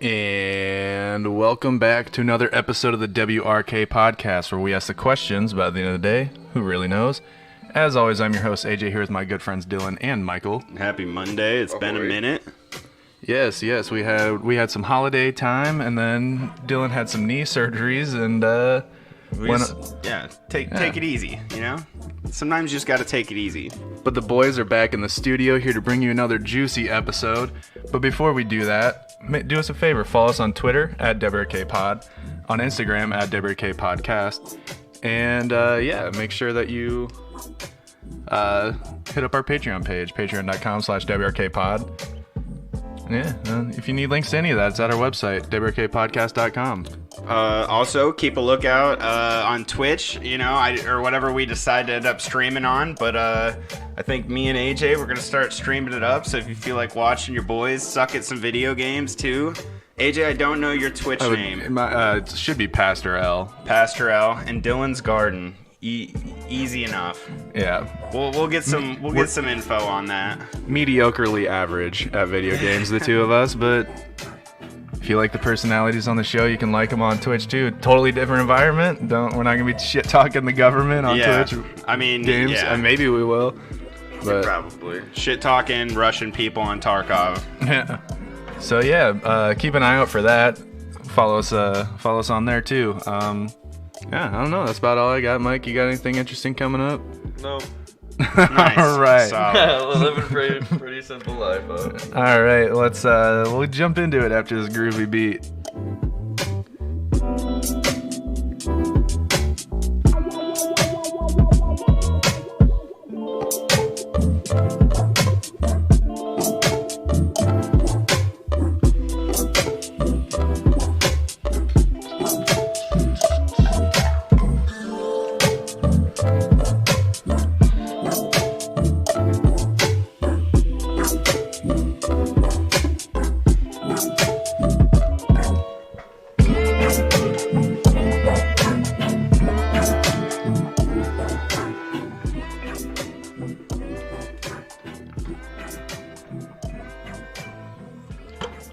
And welcome back to another episode of the WRK podcast, where we ask the questions, but at the end of the day, who really knows? As always, I'm your host, AJ, here with my good friends Dylan and Michael. Happy Monday. It's been a minute. Yes, we had some holiday time, and then Dylan had some knee surgeries, and take it easy, you know? Sometimes you just got to take it easy. But the boys are back in the studio here to bring you another juicy episode. But before we do that, do us a favor. Follow us on Twitter at WRKPod, on Instagram at WRKPodcast. And make sure that you hit up our Patreon page, patreon.com/WRKPod. Yeah, if you need links to any of that, it's at our website, WRKPodcast.com. Also, keep a lookout on Twitch, or whatever we decide to end up streaming on. But I think me and AJ, we're going to start streaming it up. So if you feel like watching your boys suck at some video games too. AJ, I don't know your Twitch name. It should be Pastor L. Pastor L. And Dylan's Garden. Easy enough. Yeah. We'll get some info on that. Mediocrely average at video games, the two of us, but if you like the personalities on the show, you can like them on Twitch too. Totally different environment. We're not gonna be shit talking the government on Twitch. I mean, games. Yeah. Maybe we will. But probably shit talking Russian people on Tarkov. Yeah. So keep an eye out for that. Follow us on there too. I don't know. That's about all I got. Mike, you got anything interesting coming up? No. Nice. All right. Living pretty simple life, huh? All right. We'll jump into it after this groovy beat.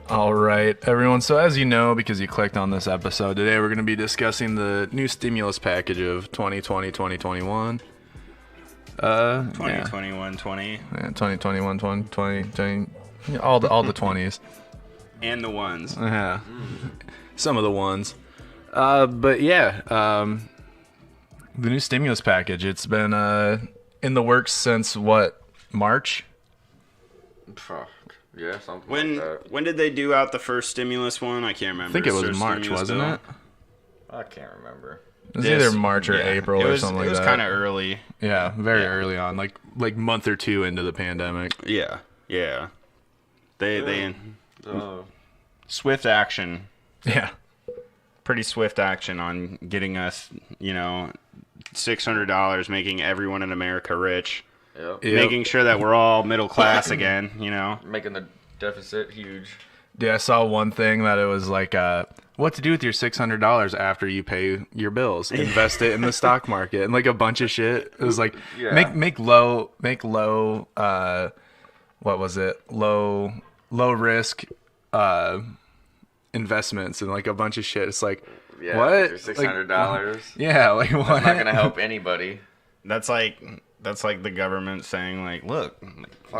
All right, everyone. So as you know, because you clicked on this episode, today we're going to be discussing the new stimulus package of 2020, 2021. 2021, 20. Yeah, 2021, 2020, all the 20s. And the ones. Yeah. Some of the ones. The new stimulus package, it's been in the works since March? Fuck. Yeah, something like that. When did they do out the first stimulus one? I can't remember. I think it was March, wasn't it? I can't remember. It was either March or April or something like that. It was kind of early. Yeah, very early on, like month or two into the pandemic. Yeah. They swift action. Yeah. Pretty swift action on getting us, $600, making everyone in America rich. Yep. Making sure that we're all middle class again, Making the deficit huge. Yeah, I saw one thing that it was like, what to do with your $600 after you pay your bills? Invest it in the stock market and like a bunch of shit. It was like make low what was it? Low risk investments and like a bunch of shit. It's like what? $600. Yeah, like what? That's not gonna help anybody. That's like the government saying, like, look,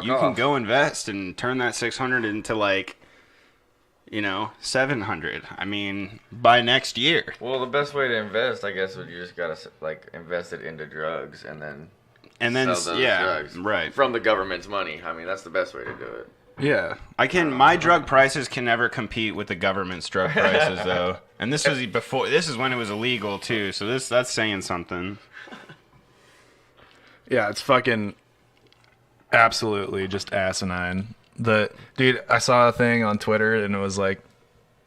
you off. can go invest and turn that 600 into like, 700. I mean, by next year. Well, the best way to invest, I guess, would you just gotta invest it into drugs and then sell those drugs, right, from the government's money. I mean, that's the best way to do it. Yeah, my drug prices can never compete with the government's drug prices, though. And this was before. This is when it was illegal too. So that's saying something. Yeah, it's fucking absolutely just asinine. Dude, I saw a thing on Twitter and it was like,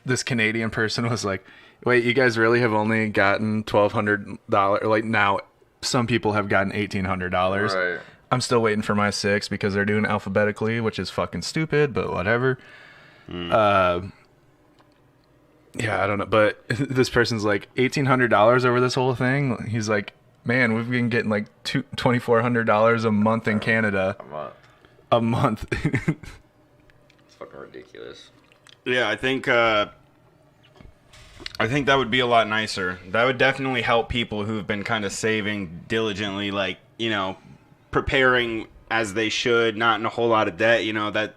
this Canadian person was like, wait, you guys really have only gotten $1,200? Like now some people have gotten $1,800. Right. I'm still waiting for my 6 because they're doing it alphabetically, which is fucking stupid, but whatever. Yeah, I don't know. But this person's like, $1,800 over this whole thing? He's like, man, we've been getting like $2,400 a month in Canada. A month. A month. It's fucking ridiculous. Yeah, I think that would be a lot nicer. That would definitely help people who've been kind of saving diligently, like, you know, preparing as they should, not in a whole lot of debt. You know, that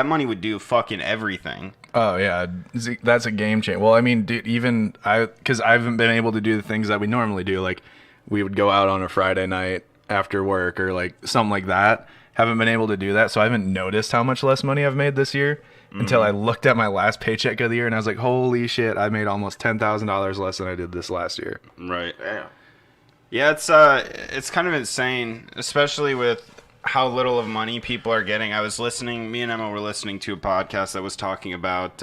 money would do fucking everything. Oh yeah, that's a game changer. Well, I mean, dude, even because I haven't been able to do the things that we normally do. Like, we would go out on a Friday night after work or like something like that. Haven't been able to do that, so I haven't noticed how much less money I've made this year until I looked at my last paycheck of the year and I was like, holy shit, I made almost $10,000 less than I did this last year. Right. Damn. Yeah, it's kind of insane, especially with how little of money people are getting. Me and Emma were listening to a podcast that was talking about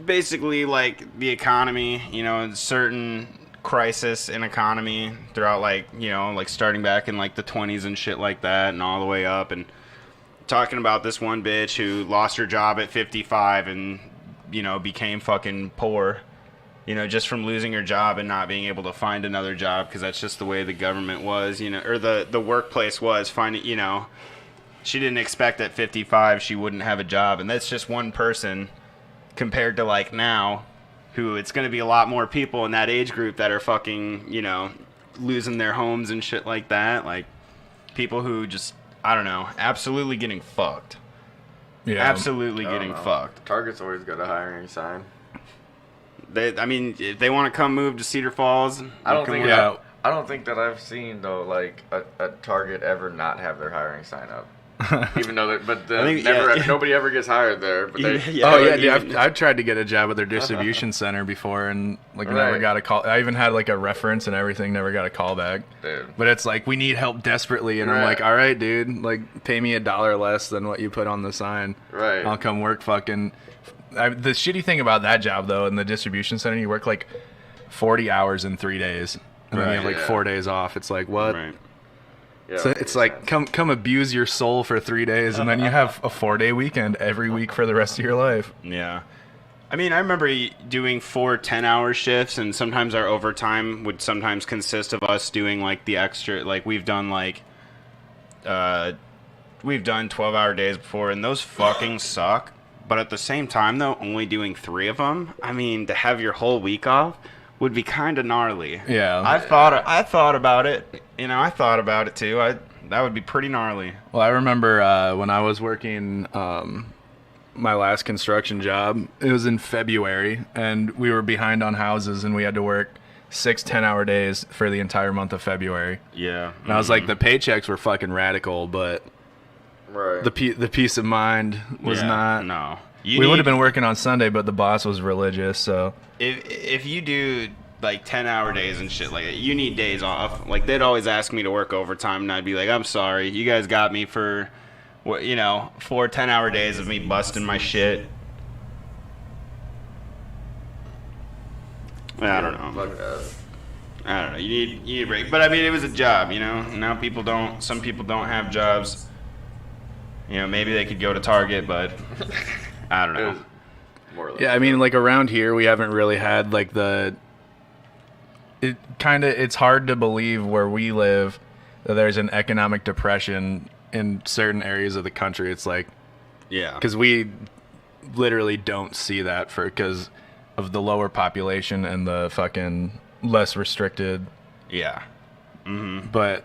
basically like the economy, you know, certain crisis in economy throughout, like, you know, like starting back in like the 20s and shit like that and all the way up, and talking about this one bitch who lost her job at 55 and, you know, became fucking poor, you know, just from losing her job and not being able to find another job because that's just the way the government was, you know, or the workplace was finding, you know, she didn't expect at 55 she wouldn't have a job, and that's just one person compared to like now, who it's going to be a lot more people in that age group that are fucking, you know, losing their homes and shit like that, like people who just, I don't know, absolutely getting fucked. Yeah, absolutely getting fucked. Target's always got a hiring sign. I mean, if they want to come move to Cedar Falls, I don't think that I've seen though, like a Target ever not have their hiring sign up. Even though, nobody ever gets hired there. But dude, I've tried to get a job at their distribution center before, and like never got a call. I even had like a reference and everything, never got a call back. Dude. But it's like, we need help desperately, and I'm like, all right, dude, like pay me $1 less than what you put on the sign. Right. I'll come work fucking. The shitty thing about that job though, in the distribution center, you work like 40 hours in 3 days, and then you have like 4 days off. It's like, what? Right. Yeah, so it's like, come abuse your soul for 3 days, and then you have a 4-day weekend every week for the rest of your life. Yeah. I mean, I remember doing 4 10-hour shifts, and sometimes our overtime would sometimes consist of us doing like the extra, like we've done 12-hour days before, and those fucking suck. But at the same time, though, only doing 3 of them, I mean, to have your whole week off would be kind of gnarly. Yeah. I thought about it. You know, I thought about it too. That would be pretty gnarly. Well, I remember when I was working my last construction job, it was in February, and we were behind on houses, and we had to work 6 10-hour days for the entire month of February. Yeah. And I was like, the paychecks were fucking radical, but the peace of mind was not. No. We would have been working on Sunday, but the boss was religious, so. If you do like 10-hour days and shit like that, you need days off. Like, they'd always ask me to work overtime, and I'd be like, I'm sorry, you guys got me for, 4 10-hour days of me busting my shit. I don't know. I don't know. You need a break. But I mean, it was a job, you know. Now some people don't have jobs. You know, maybe they could go to Target, but I don't know. Yeah, I mean, like around here, we haven't really had like it's hard to believe where we live that there's an economic depression in certain areas of the country. It's like, yeah, because we literally don't see that because of the lower population and the fucking less restricted. Yeah. Mm-hmm. But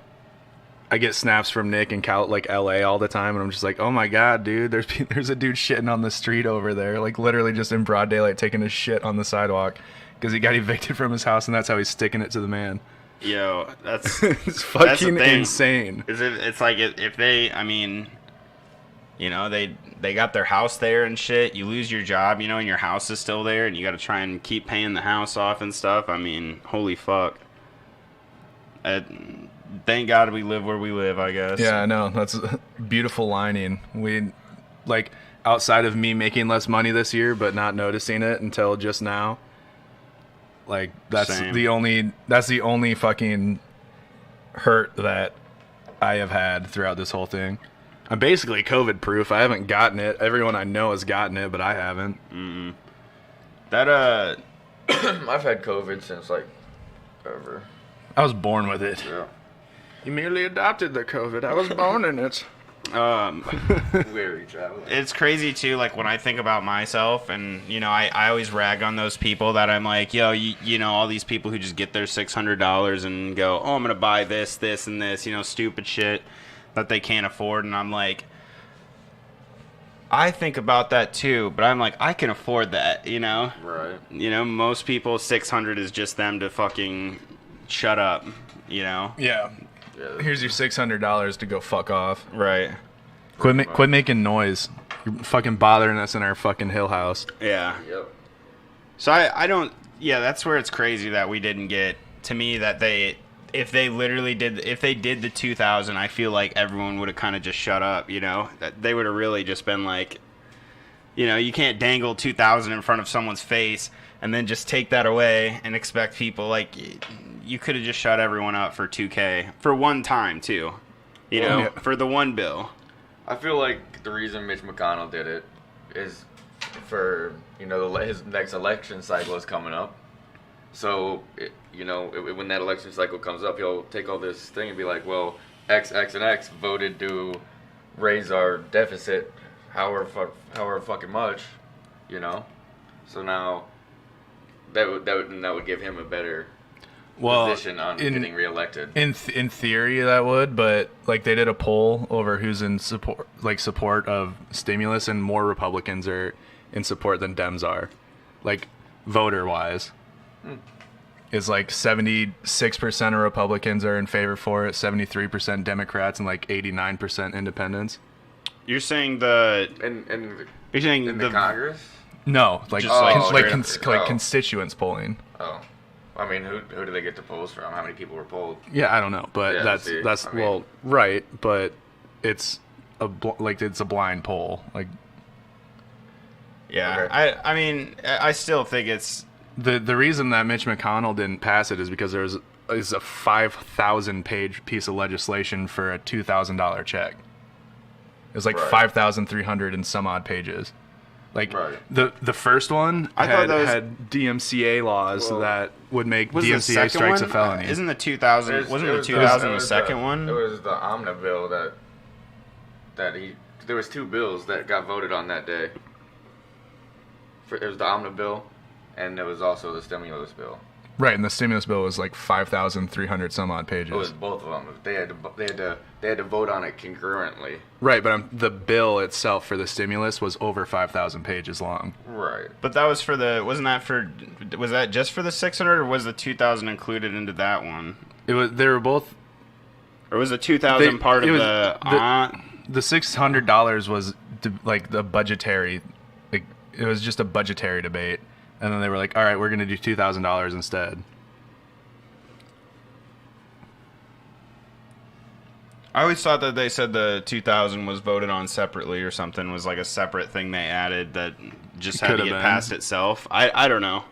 I get snaps from Nick in like LA all the time, and I'm just like, oh my god, dude, there's a dude shitting on the street over there, like literally just in broad daylight taking his shit on the sidewalk because he got evicted from his house, and that's how he's sticking it to the man. Yo, that's it's fucking insane. It's like if they, I mean, you know, they got their house there and shit. You lose your job, you know, and your house is still there, and you got to try and keep paying the house off and stuff. I mean, holy fuck. Thank God we live where we live, I guess. Yeah, I know. That's a beautiful lining. We, like, outside of me making less money this year, but not noticing it until just now. Like, that's the only fucking hurt that I have had throughout this whole thing. I'm basically COVID proof. I haven't gotten it. Everyone I know has gotten it, but I haven't. Mm-hmm. I've had COVID since like ever. I was born with it. Yeah. You merely adopted the COVID. I was born in it. Weary traveler. It's crazy too, like when I think about myself, and I always rag on those people that I'm like, yo, you know, all these people who just get their $600 and go, oh, I'm gonna buy this, and this, stupid shit that they can't afford, and I'm like, I think about that too, but I'm like, I can afford that, Right. Most people, 600 is just them to fucking shut up, Yeah. Here's your $600 to go fuck off. Right. Quit making noise. You're fucking bothering us in our fucking hill house. Yeah. Yep. So I don't. Yeah, that's where it's crazy that we didn't get. To me, that if they did the 2000, I feel like everyone would have kind of just shut up. That they would have really just been like, you can't dangle 2000 in front of someone's face and then just take that away and expect people like you could have just shut everyone up for 2K for one time too. For the one bill. I feel like the reason Mitch McConnell did it is for, his next election cycle is coming up. So, when that election cycle comes up, he'll take all this thing and be like, well, X, X, and X voted to raise our deficit however fucking much, So now that would give him a better position on getting reelected. In theory, that would, but like they did a poll over who's in support of stimulus, and more Republicans are in support than Dems are, like voter wise. It's like 76% of Republicans are in favor for it, 73% Democrats, and like 89% independents. You're saying you're saying in the Congress? No, like just constituents polling. Oh. I mean, who do they get the polls from? How many people were polled? Yeah, I don't know, but right, but it's a blind poll. Like, yeah, okay. I mean, I still think it's the reason that Mitch McConnell didn't pass it is because is a 5,000-page piece of legislation for a $2,000 check. It was like 5,300 and some odd pages. Like the first one had DMCA laws that would make DMCA strikes a felony. Isn't the 2000? Wasn't the 2000 the second one? It was the Omnibus bill there was two bills that got voted on that day. It was the Omnibus bill, and there was also the stimulus bill. Right, and the stimulus bill was like 5,300 some odd pages. It was both of them. They had to vote on it concurrently. Right, but the bill itself for the stimulus was over 5,000 pages long. Right. But that was was that just for the 600, or was the 2,000 included into that one? They were both. Or was the 2,000 part of the $600 was like the budgetary, like it was just a budgetary debate. And then they were like, all right, we're going to do $2,000 instead. I always thought that they said the 2000 was voted on separately or something, was like a separate thing they added that just had to get passed itself. I don't know.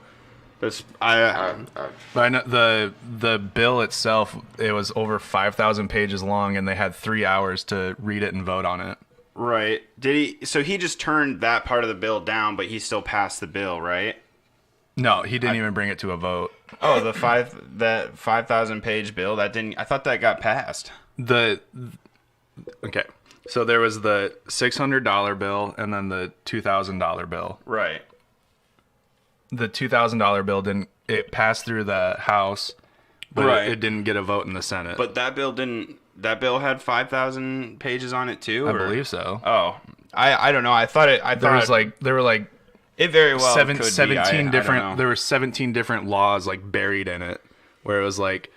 But I know the bill itself, it was over 5,000 pages long, and they had 3 hours to read it and vote on it. Right. Did he? So he just turned that part of the bill down, but he still passed the bill, right? No, he didn't even bring it to a vote. Oh, that 5,000 page bill that didn't. I thought that got passed. Okay, so there was the $600 bill and then the $2,000 bill. Right. The $2,000 bill didn't. It passed through the House, but it didn't get a vote in the Senate. But that bill didn't. That bill had 5,000 pages on it too. I believe so. Oh, I don't know. I thought it. There were like. It very well could be. 17 different. There were 17 different laws like buried in it, where it was like,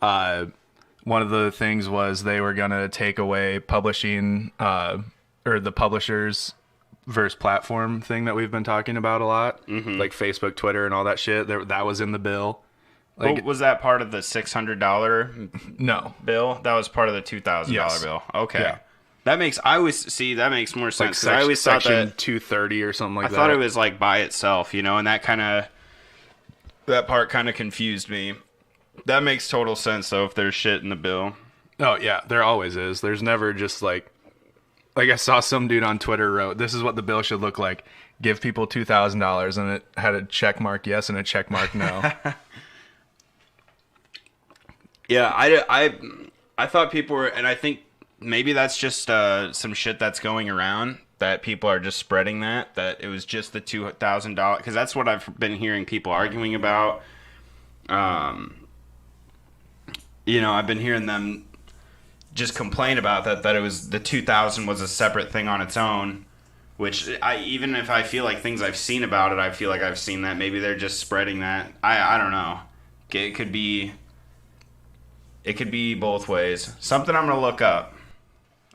one of the things was they were gonna take away publishing, or the publishers versus platform thing that we've been talking about a lot, like Facebook, Twitter, and all that shit. That was in the bill. Like, was that part of the $600 no bill? That was part of the $2,000 bill. Okay. Yeah. That makes more sense. Like I always thought section that 230 or something like that. I thought it was like by itself, and that part kind of confused me. That makes total sense though if there's shit in the bill. Oh yeah, there always is. There's never just like I saw some dude on Twitter wrote, "This is what the bill should look like. Give people $2,000," and it had a check mark yes and a check mark no. Yeah, I thought people were, and I think maybe that's just some shit that's going around that people are just spreading that it was just the $2,000 because that's what I've been hearing people arguing about. You know, I've been hearing them just complain about that it was the 2,000 was a separate thing on its own, which even if I feel like things I've seen about it, I feel like I've seen that. Maybe they're just spreading that. I don't know. It could be both ways. Something I'm gonna look up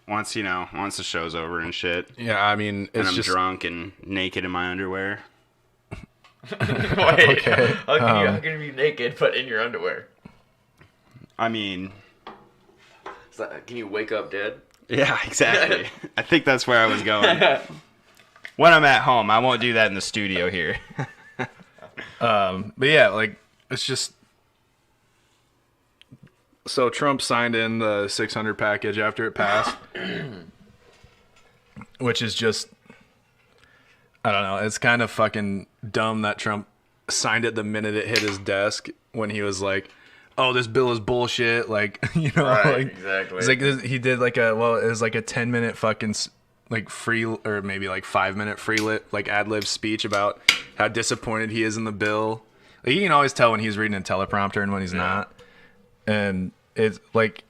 once the show's over and shit. Yeah, I mean, and I'm drunk and naked in my underwear. Wait, okay. How can you be naked but in your underwear? I mean, can you wake up dead? Yeah, exactly. I think that's where I was going. When I'm at home, I won't do that in the studio here. But yeah, like, it's just... So Trump signed in the 600 package after it passed, which is just... I don't know. It's kind of fucking dumb that Trump signed it the minute it hit his desk when he was like, oh, this bill is bullshit. Like, you know, right, like, exactly. It's like he did like it was like a 10-minute fucking like free or maybe like 5-minute free lit like ad lib speech about how disappointed he is in the bill. Like, you can always tell when he's reading a teleprompter and when he's not. And it's like,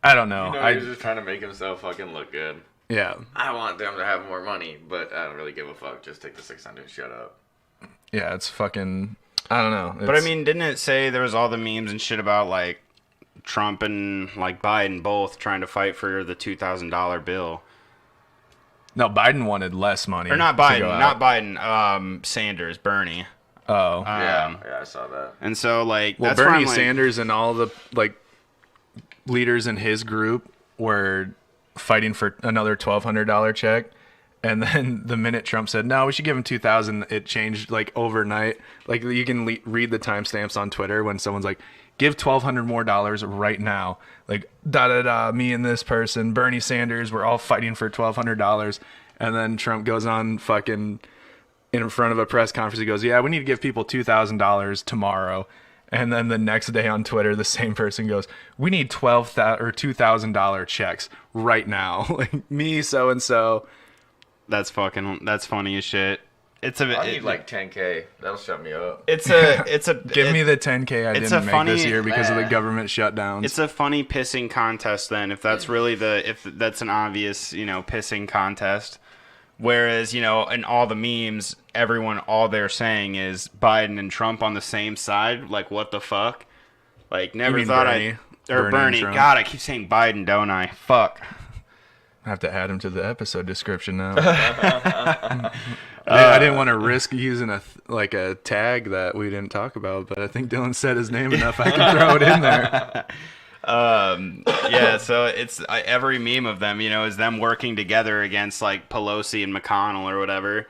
I don't know. He's just trying to make himself fucking look good. Yeah. I want them to have more money, but I don't really give a fuck. Just take the 600. Shut up. Yeah, it's fucking... I don't know. But I mean, didn't it say there was all the memes and shit about like Trump and like Biden both trying to fight for the $2,000 bill? No, Biden wanted less money. Or not Biden, Sanders, Bernie. Oh. Yeah, I saw that. And so like, well, that's Bernie Sanders and all the like leaders in his group were fighting for another $1,200 check. And then the minute Trump said, no, we should give him 2,000, it changed like overnight. Like you can read the timestamps on Twitter when someone's like, give $1,200 more right now. Like, me and this person, Bernie Sanders, we're all fighting for $1,200. And then Trump goes on fucking in front of a press conference. He goes, yeah, we need to give people $2,000 tomorrow. And then the next day on Twitter, the same person goes, we need $2,000 checks right now. Like, me, so-and-so. That's funny as shit. I need like 10K. That'll shut me up. Give me the 10K I didn't make this year because of the government shutdowns. It's a funny pissing contest then, if that's really if that's an obvious, pissing contest. Whereas, in all the memes, all they're saying is Biden and Trump on the same side. Like, what the fuck? Like, never thought Bernie. God, I keep saying Biden, don't I? Fuck. I have to add him to the episode description now. I didn't want to risk using a tag that we didn't talk about, but I think Dylan said his name enough. I can throw it in there. Yeah, so it's every meme of them, is them working together against like Pelosi and McConnell or whatever.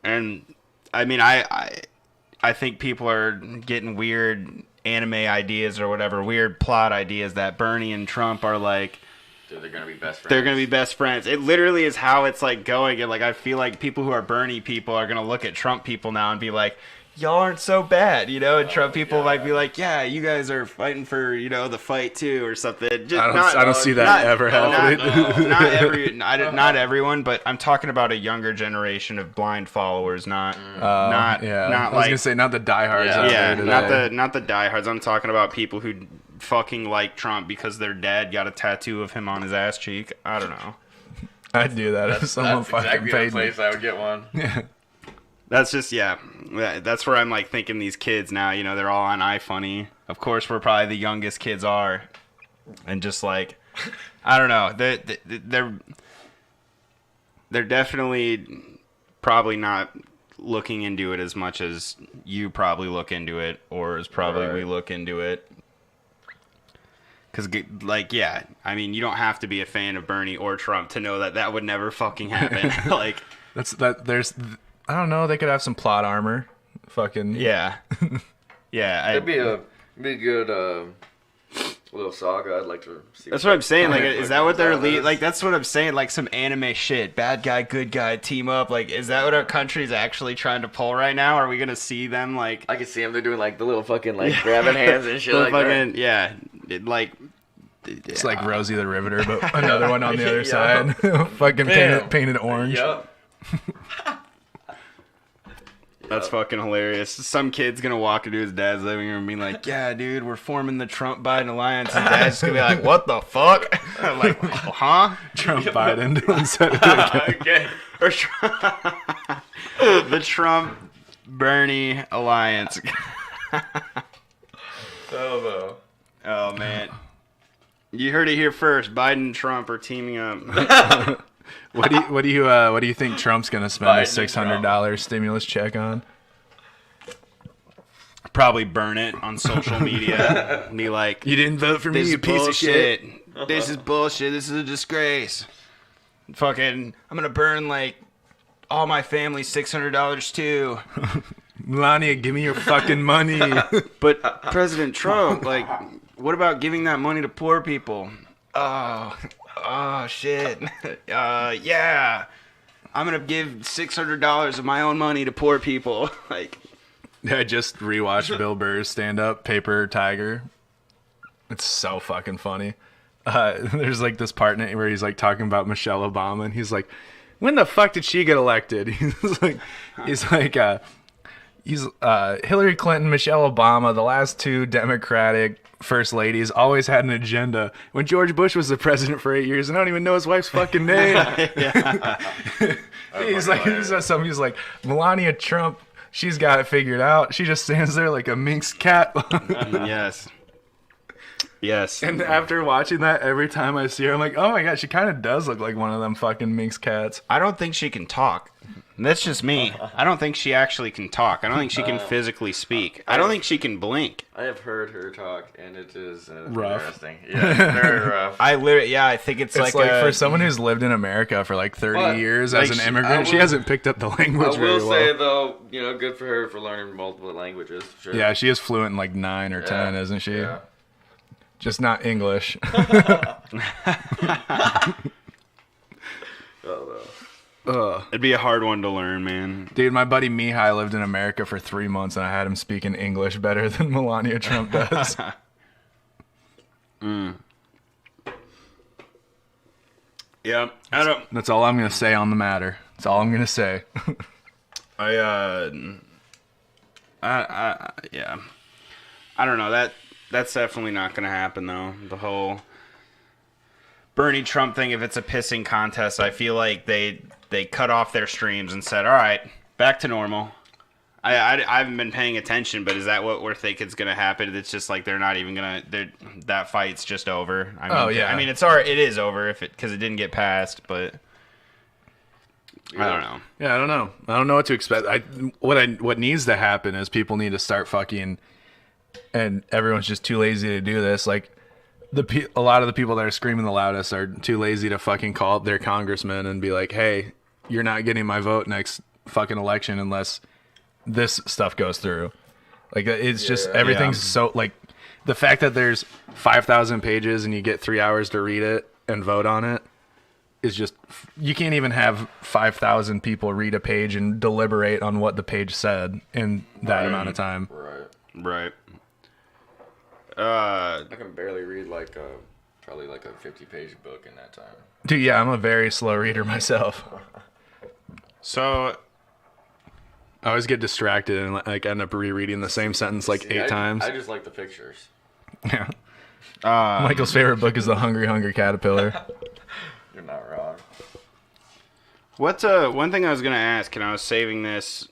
And I mean, I think people are getting weird anime ideas or whatever, weird plot ideas that Bernie and Trump are like. Dude, they're gonna be best friends. They're gonna be best friends. It literally is how it's like going. And like, I feel like people who are Bernie people are gonna look at Trump people now and be like, y'all aren't so bad, And Trump people might be like, yeah, you guys are fighting for, the fight too or something. I don't see that ever happening. Not everyone, but I'm talking about a younger generation of blind followers, not I was gonna say not the diehards. Not the diehards. I'm talking about people who fucking like Trump because their dad got a tattoo of him on his ass cheek. I don't know. I'd do that if someone fucking paid me. That's exactly the place I would get one. Yeah. That's just, that's where I'm like thinking these kids now, they're all on iFunny. Of course, we're probably the youngest kids are. And just like, I don't know. They're definitely probably not looking into it as much as you probably look into it or as probably we look into it. Because, like, yeah, I mean, you don't have to be a fan of Bernie or Trump to know that would never fucking happen. Like, I don't know. They could have some plot armor. Fucking yeah. It'd be a good little saga. I'd like to see. That's what I'm saying. Like, is that what they're like? That's what I'm saying. Like some anime shit. Bad guy, good guy, team up. Like, is that what our country's actually trying to pull right now? Are we gonna see them like? I can see them. They're doing like the little fucking like grabbing hands and shit like fucking, that. Yeah, like It's like Rosie the Riveter, but another one on the other Yeah. side. Fucking painted orange. Yep. That's fucking hilarious. Some kid's gonna walk into his dad's living room and be like, "Yeah, dude, we're forming the Trump-Biden alliance." And dad's just gonna be like, "What the fuck?" Like, huh? Trump Biden instead of Okay. Or the Trump-Bernie alliance. Oh, Oh man, you heard it here first. Biden and Trump are teaming up. What do you think Trump's gonna spend his Biden and $600 stimulus check on? Probably burn it on social media. And be like, You didn't vote for me, "This you is piece of shit. bullshit. This is bullshit. This is a disgrace. Fucking, I'm gonna burn like all my family's $600 too." Melania, give me your fucking money. But President Trump, like, what about giving that money to poor people? Oh shit. Yeah. I'm gonna give $600 of my own money to poor people. Like, I just rewatched Bill Burr's stand-up, Paper Tiger. It's so fucking funny. There's like this part in it where he's like talking about Michelle Obama, and he's like, "When the fuck did she get elected?" He's like, Hillary Clinton, Michelle Obama, the last two Democratic first ladies always had an agenda. When George Bush was the president for 8 years, and I don't even know his wife's fucking name. He's like, he says something. He's like, Melania Trump, she's got it figured out. She just stands there like a minx cat. yes. Yes. And after watching that, every time I see her, I'm like, oh my god, she kind of does look like one of them fucking minx cats. I don't think she can talk. That's just me. I don't think she actually can talk. I don't think she can physically speak. I don't think she can blink. I have heard her talk, and it is Rough. interesting. Yeah, it's very rough. I think it's It's like for someone who's lived in America for like 30 But, years like, as an immigrant, she hasn't picked up the language I very will well. say though, good for her for learning multiple languages. Sure. Yeah, she is fluent in like 9 or 10, Yeah. isn't she? Yeah. Just not English. It'd be a hard one to learn, man. Dude, my buddy Mihai lived in America for 3 months, and I had him speaking English better than Melania Trump does. Yeah, I don't. That's all I'm going to say on the matter. That's all I'm going to say. Yeah. I don't know. That's definitely not going to happen, though. The whole Bernie Trump thing, if it's a pissing contest, I feel like they cut off their streams and said, all right, back to normal. I haven't been paying attention, but is that what we're thinking is going to happen? It's just like they're not even going to... That fight's just over. I mean, Oh, yeah. I mean, it is over because it didn't get passed, but... I don't know. Yeah, I don't know. I don't know what to expect. What needs to happen is people need to start fucking... And everyone's just too lazy to do this. Like, a lot of the people that are screaming the loudest are too lazy to fucking call up their congressman and be like, hey, you're not getting my vote next fucking election unless this stuff goes through. Like, it's just, everything's so, like, the fact that there's 5,000 pages and you get 3 hours to read it and vote on it is just, you can't even have 5,000 people read a page and deliberate on what the page said in that amount of time. Right. Right. I can barely read probably like a 50-page book in that time. Dude, yeah, I'm a very slow reader myself. So... I always get distracted and like end up rereading the same sentence like 8 times. I just like the pictures. Yeah. Michael's favorite book is The Hungry Hungry Caterpillar. You're not wrong. What's one thing I was gonna ask, and I was saving this.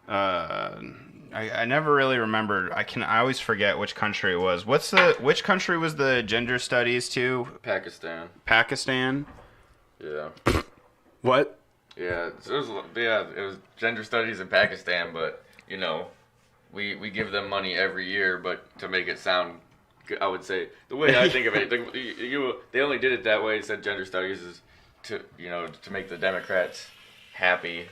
I never really remembered. I always forget which country it was. Which country was the gender studies to? Pakistan. Pakistan. Yeah. What? Yeah. So it was gender studies in Pakistan, but we give them money every year, but to make it sound, I would say the way I think of it, they only did it that way. Said gender studies is to make the Democrats happy.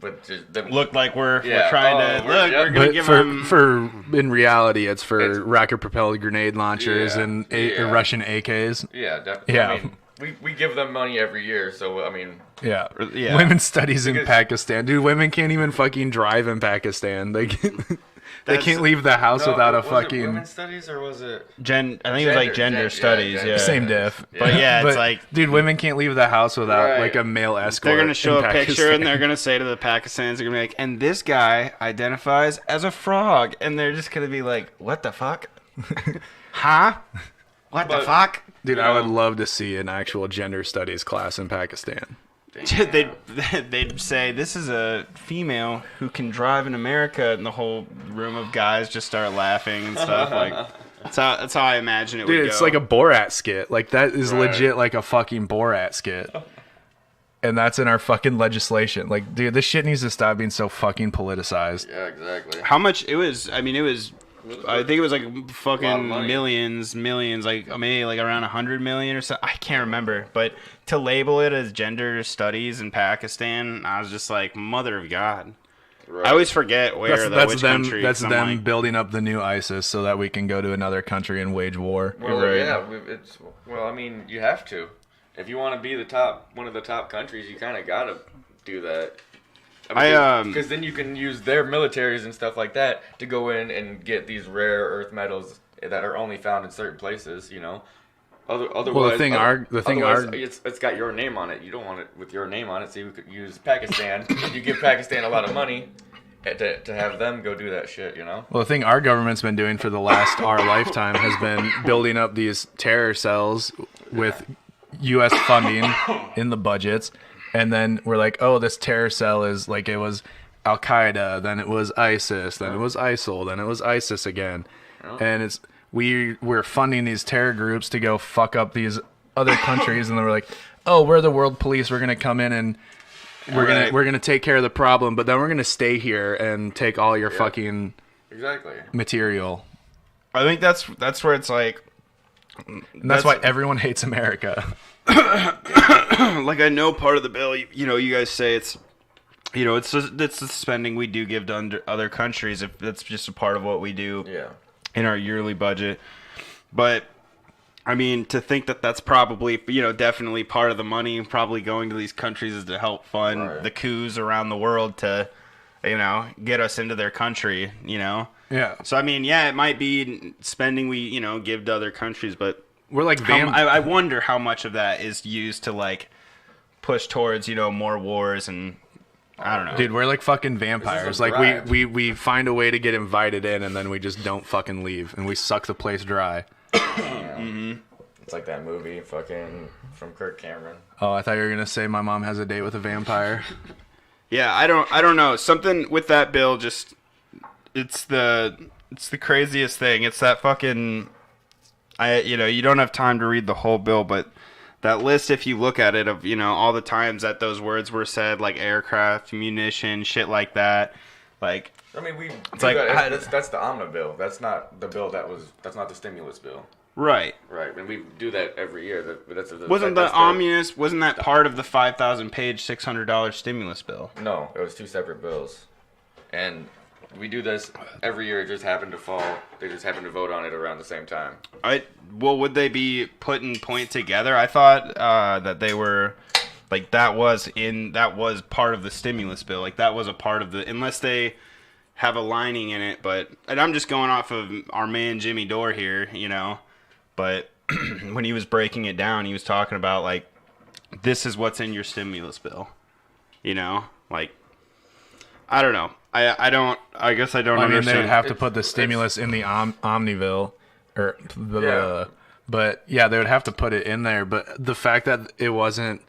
But just Look like we're Yeah. trying Oh, to we're- look. yep. We're gonna But give for, them. for in reality, it's for It's- rocket-propelled grenade launchers Yeah, and yeah. Russian AKs. yeah, definitely. Yeah. I mean, we give them money every year, so I mean, Yeah. Yeah. Women's studies in Because- Pakistan. Dude, women can't even fucking drive in Pakistan. Like, They can't leave the house without a fucking. Was it women's studies or was it? I think it was like gender studies. Yeah. Same diff. But yeah, it's like, dude, women can't leave the house without Right. like a male escort. they're gonna show in a picture Pakistan. and they're gonna say to the Pakistanis, they're gonna be like, and this guy identifies as a frog, and they're just gonna be like, what the fuck? Huh? What the fuck? Dude, I would love to see an actual gender studies class in Pakistan. They'd say, this is a female who can drive in America, and the whole room of guys just start laughing and stuff. Like, that's how I imagine it would go. Dude, it's like a Borat skit. Like, that is Right. legit like a fucking Borat skit. And that's in our fucking legislation. Like, dude, this shit needs to stop being so fucking politicized. Yeah, exactly. How much it was? I mean, I think it was like fucking money. millions, like maybe like around 100 million or so. I can't remember, but to label it as gender studies in Pakistan, I was just like, mother of God. Right. I always forget where which country. That's 'cause I'm them like, building up the new ISIS so that we can go to another country and wage war. Well, Right. yeah, I mean, you have to. If you want to be one of the top countries, you kind of gotta do that. Because then you can use their militaries and stuff like that to go in and get these rare earth metals that are only found in certain places. You know, otherwise, it's got your name on it. You don't want it with your name on it, so you could use Pakistan. You give Pakistan a lot of money to have them go do that shit. You know. Well, the thing our government's been doing for our lifetime has been building up these terror cells with U.S. funding in the budgets. And then we're like, oh, this terror cell is like, it was Al Qaeda, then it was ISIS, then it was ISIL, then it was ISIS again. And we're funding these terror groups to go fuck up these other countries, and then we're like, oh, we're the world police. We're gonna come in and we're gonna take care of the problem, but then we're gonna stay here and take all your fucking material. I think that's where it's like, and that's why everyone hates America. like, I know part of the bill, you guys say it's the spending we do give to other countries, if that's just a part of what we do in our yearly budget. But I mean, to think that that's probably, definitely part of the money probably going to these countries is to help fund the coups around the world to, get us into their country, Yeah. So I mean, yeah, it might be spending we, give to other countries, but we're like I wonder how much of that is used to like push towards more wars, and I don't know. Dude, we're like fucking vampires. Like we find a way to get invited in, and then we just don't fucking leave, and we suck the place dry. Mm-hmm. It's like that movie fucking from Kirk Cameron. Oh, I thought you were gonna say My Mom Has a Date with a Vampire. Yeah, I don't know. Something with that bill, just it's the craziest thing. It's that fucking. You don't have time to read the whole bill, but that list, if you look at it, of, all the times that those words were said, like aircraft, munition, shit like that, like. I mean, it's like that's the Omnibus bill. That's not the bill that's not the stimulus bill. Right. Right, and we do that every year. Wasn't that part of the 5,000-page, $600 stimulus bill? No, it was two separate bills, and. We do this every year. It just happened to fall. They just happened to vote on it around the same time. Would they be put in point together? I thought that they were like that was part of the stimulus bill. Like that was a part of unless they have a lining in it. And I'm just going off of our man Jimmy Dore here, But when he was breaking it down, he was talking about like this is what's in your stimulus bill, like. I don't know. I guess I don't understand. They'd have to put the stimulus in the Omniville, but yeah, they would have to put it in there. But the fact that it wasn't,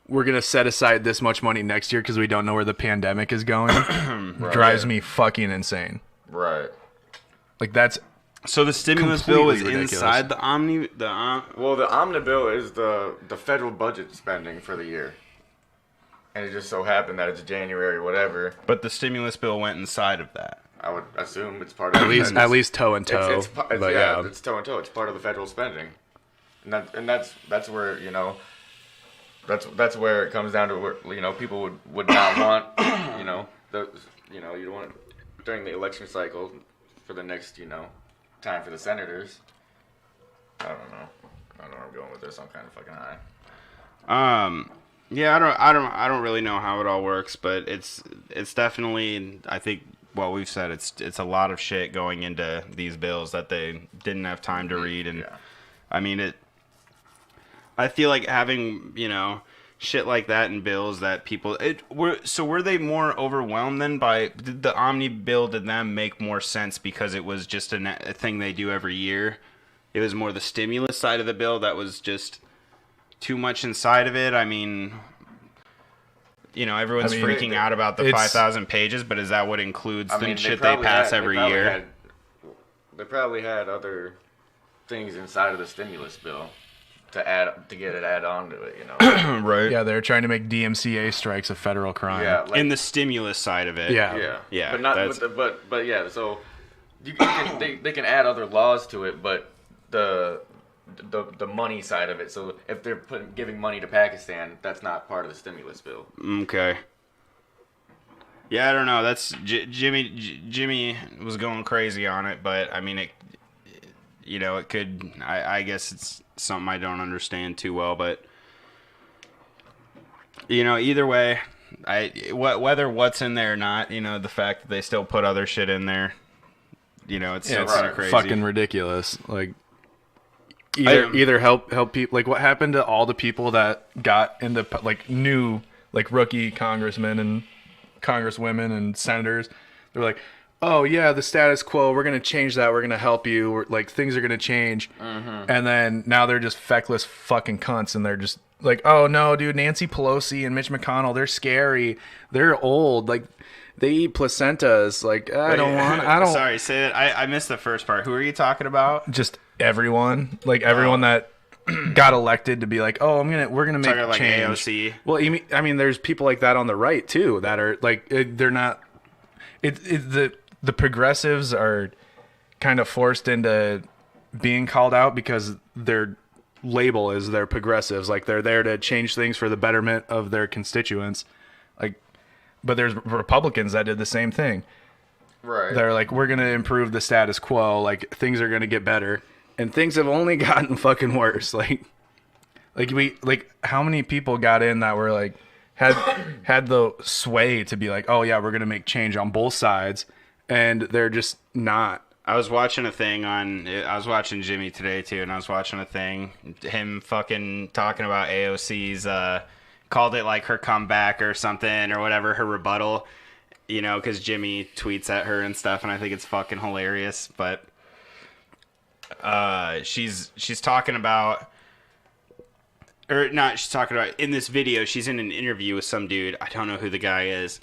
we're gonna set aside this much money next year because we don't know where the pandemic is going, drives me fucking insane. Right. Like that's. So the stimulus bill was inside the Omni. Well, the Omnibus is the federal budget spending for the year. And it just so happened that it's January or whatever. But the stimulus bill went inside of that. I would assume it's part of at least toe and toe. It's toe and toe. It's part of the federal spending, and that's where that's where it comes down to where people would not want you don't want it during the election cycle for the next time for the senators. I don't know where I'm going with this. I'm kind of fucking high. Yeah, I don't really know how it all works, but it's definitely, I think, what we've said, it's a lot of shit going into these bills that they didn't have time to read, and I mean I feel like having shit like that in bills that people were they more overwhelmed then by did the Omni bill? Did them make more sense because it was just a thing they do every year? It was more the stimulus side of the bill that was just too much inside of it. I mean, everyone's freaking out about the 5,000 pages, but is that what includes the shit they pass every year? They probably had other things inside of the stimulus bill to get it add on to it, Right. Yeah, they're trying to make DMCA strikes a federal crime. Yeah, in the stimulus side of it. Yeah. But not. But yeah. So they can add other laws to it, but the money side of it. So if they're giving money to Pakistan, that's not part of the stimulus bill. Okay. Yeah, I don't know. That's Jimmy was going crazy on it, but I mean it could. I guess it's something I don't understand too well, but either way, whether what's in there or not, the fact that they still put other shit in there, it's still kind of crazy. Fucking ridiculous. Like either help people. Like what happened to all the people that got into new rookie congressmen and congresswomen and senators? They're like, oh yeah, the status quo, we're going to change that. We're going to help you. Things are going to change. Mm-hmm. And then now they're just feckless fucking cunts. And they're just like, oh no, dude, Nancy Pelosi and Mitch McConnell, they're scary. They're old. They eat placentas. I don't. Sorry, say that. I missed the first part. Who are you talking about? Just everyone. Everyone that got elected to be like, oh, we're going to make talking change. AOC. Well, I mean, there's people like that on the right too that are they're not. The progressives are kind of forced into being called out because their label is they're progressives. They're there to change things for the betterment of their constituents. But there's Republicans that did the same thing. Right. They're like, we're going to improve the status quo. Things are going to get better. And things have only gotten fucking worse. How many people got in that were had the sway to be like, oh yeah, we're going to make change on both sides. And they're just not. I was watching Jimmy today too, and I was watching a thing, him fucking talking about AOC's, called it her comeback or something or whatever, her rebuttal, because Jimmy tweets at her and stuff, and I think it's fucking hilarious. But she's talking about, or not, she's talking about, in this video, she's in an interview with some dude, I don't know who the guy is.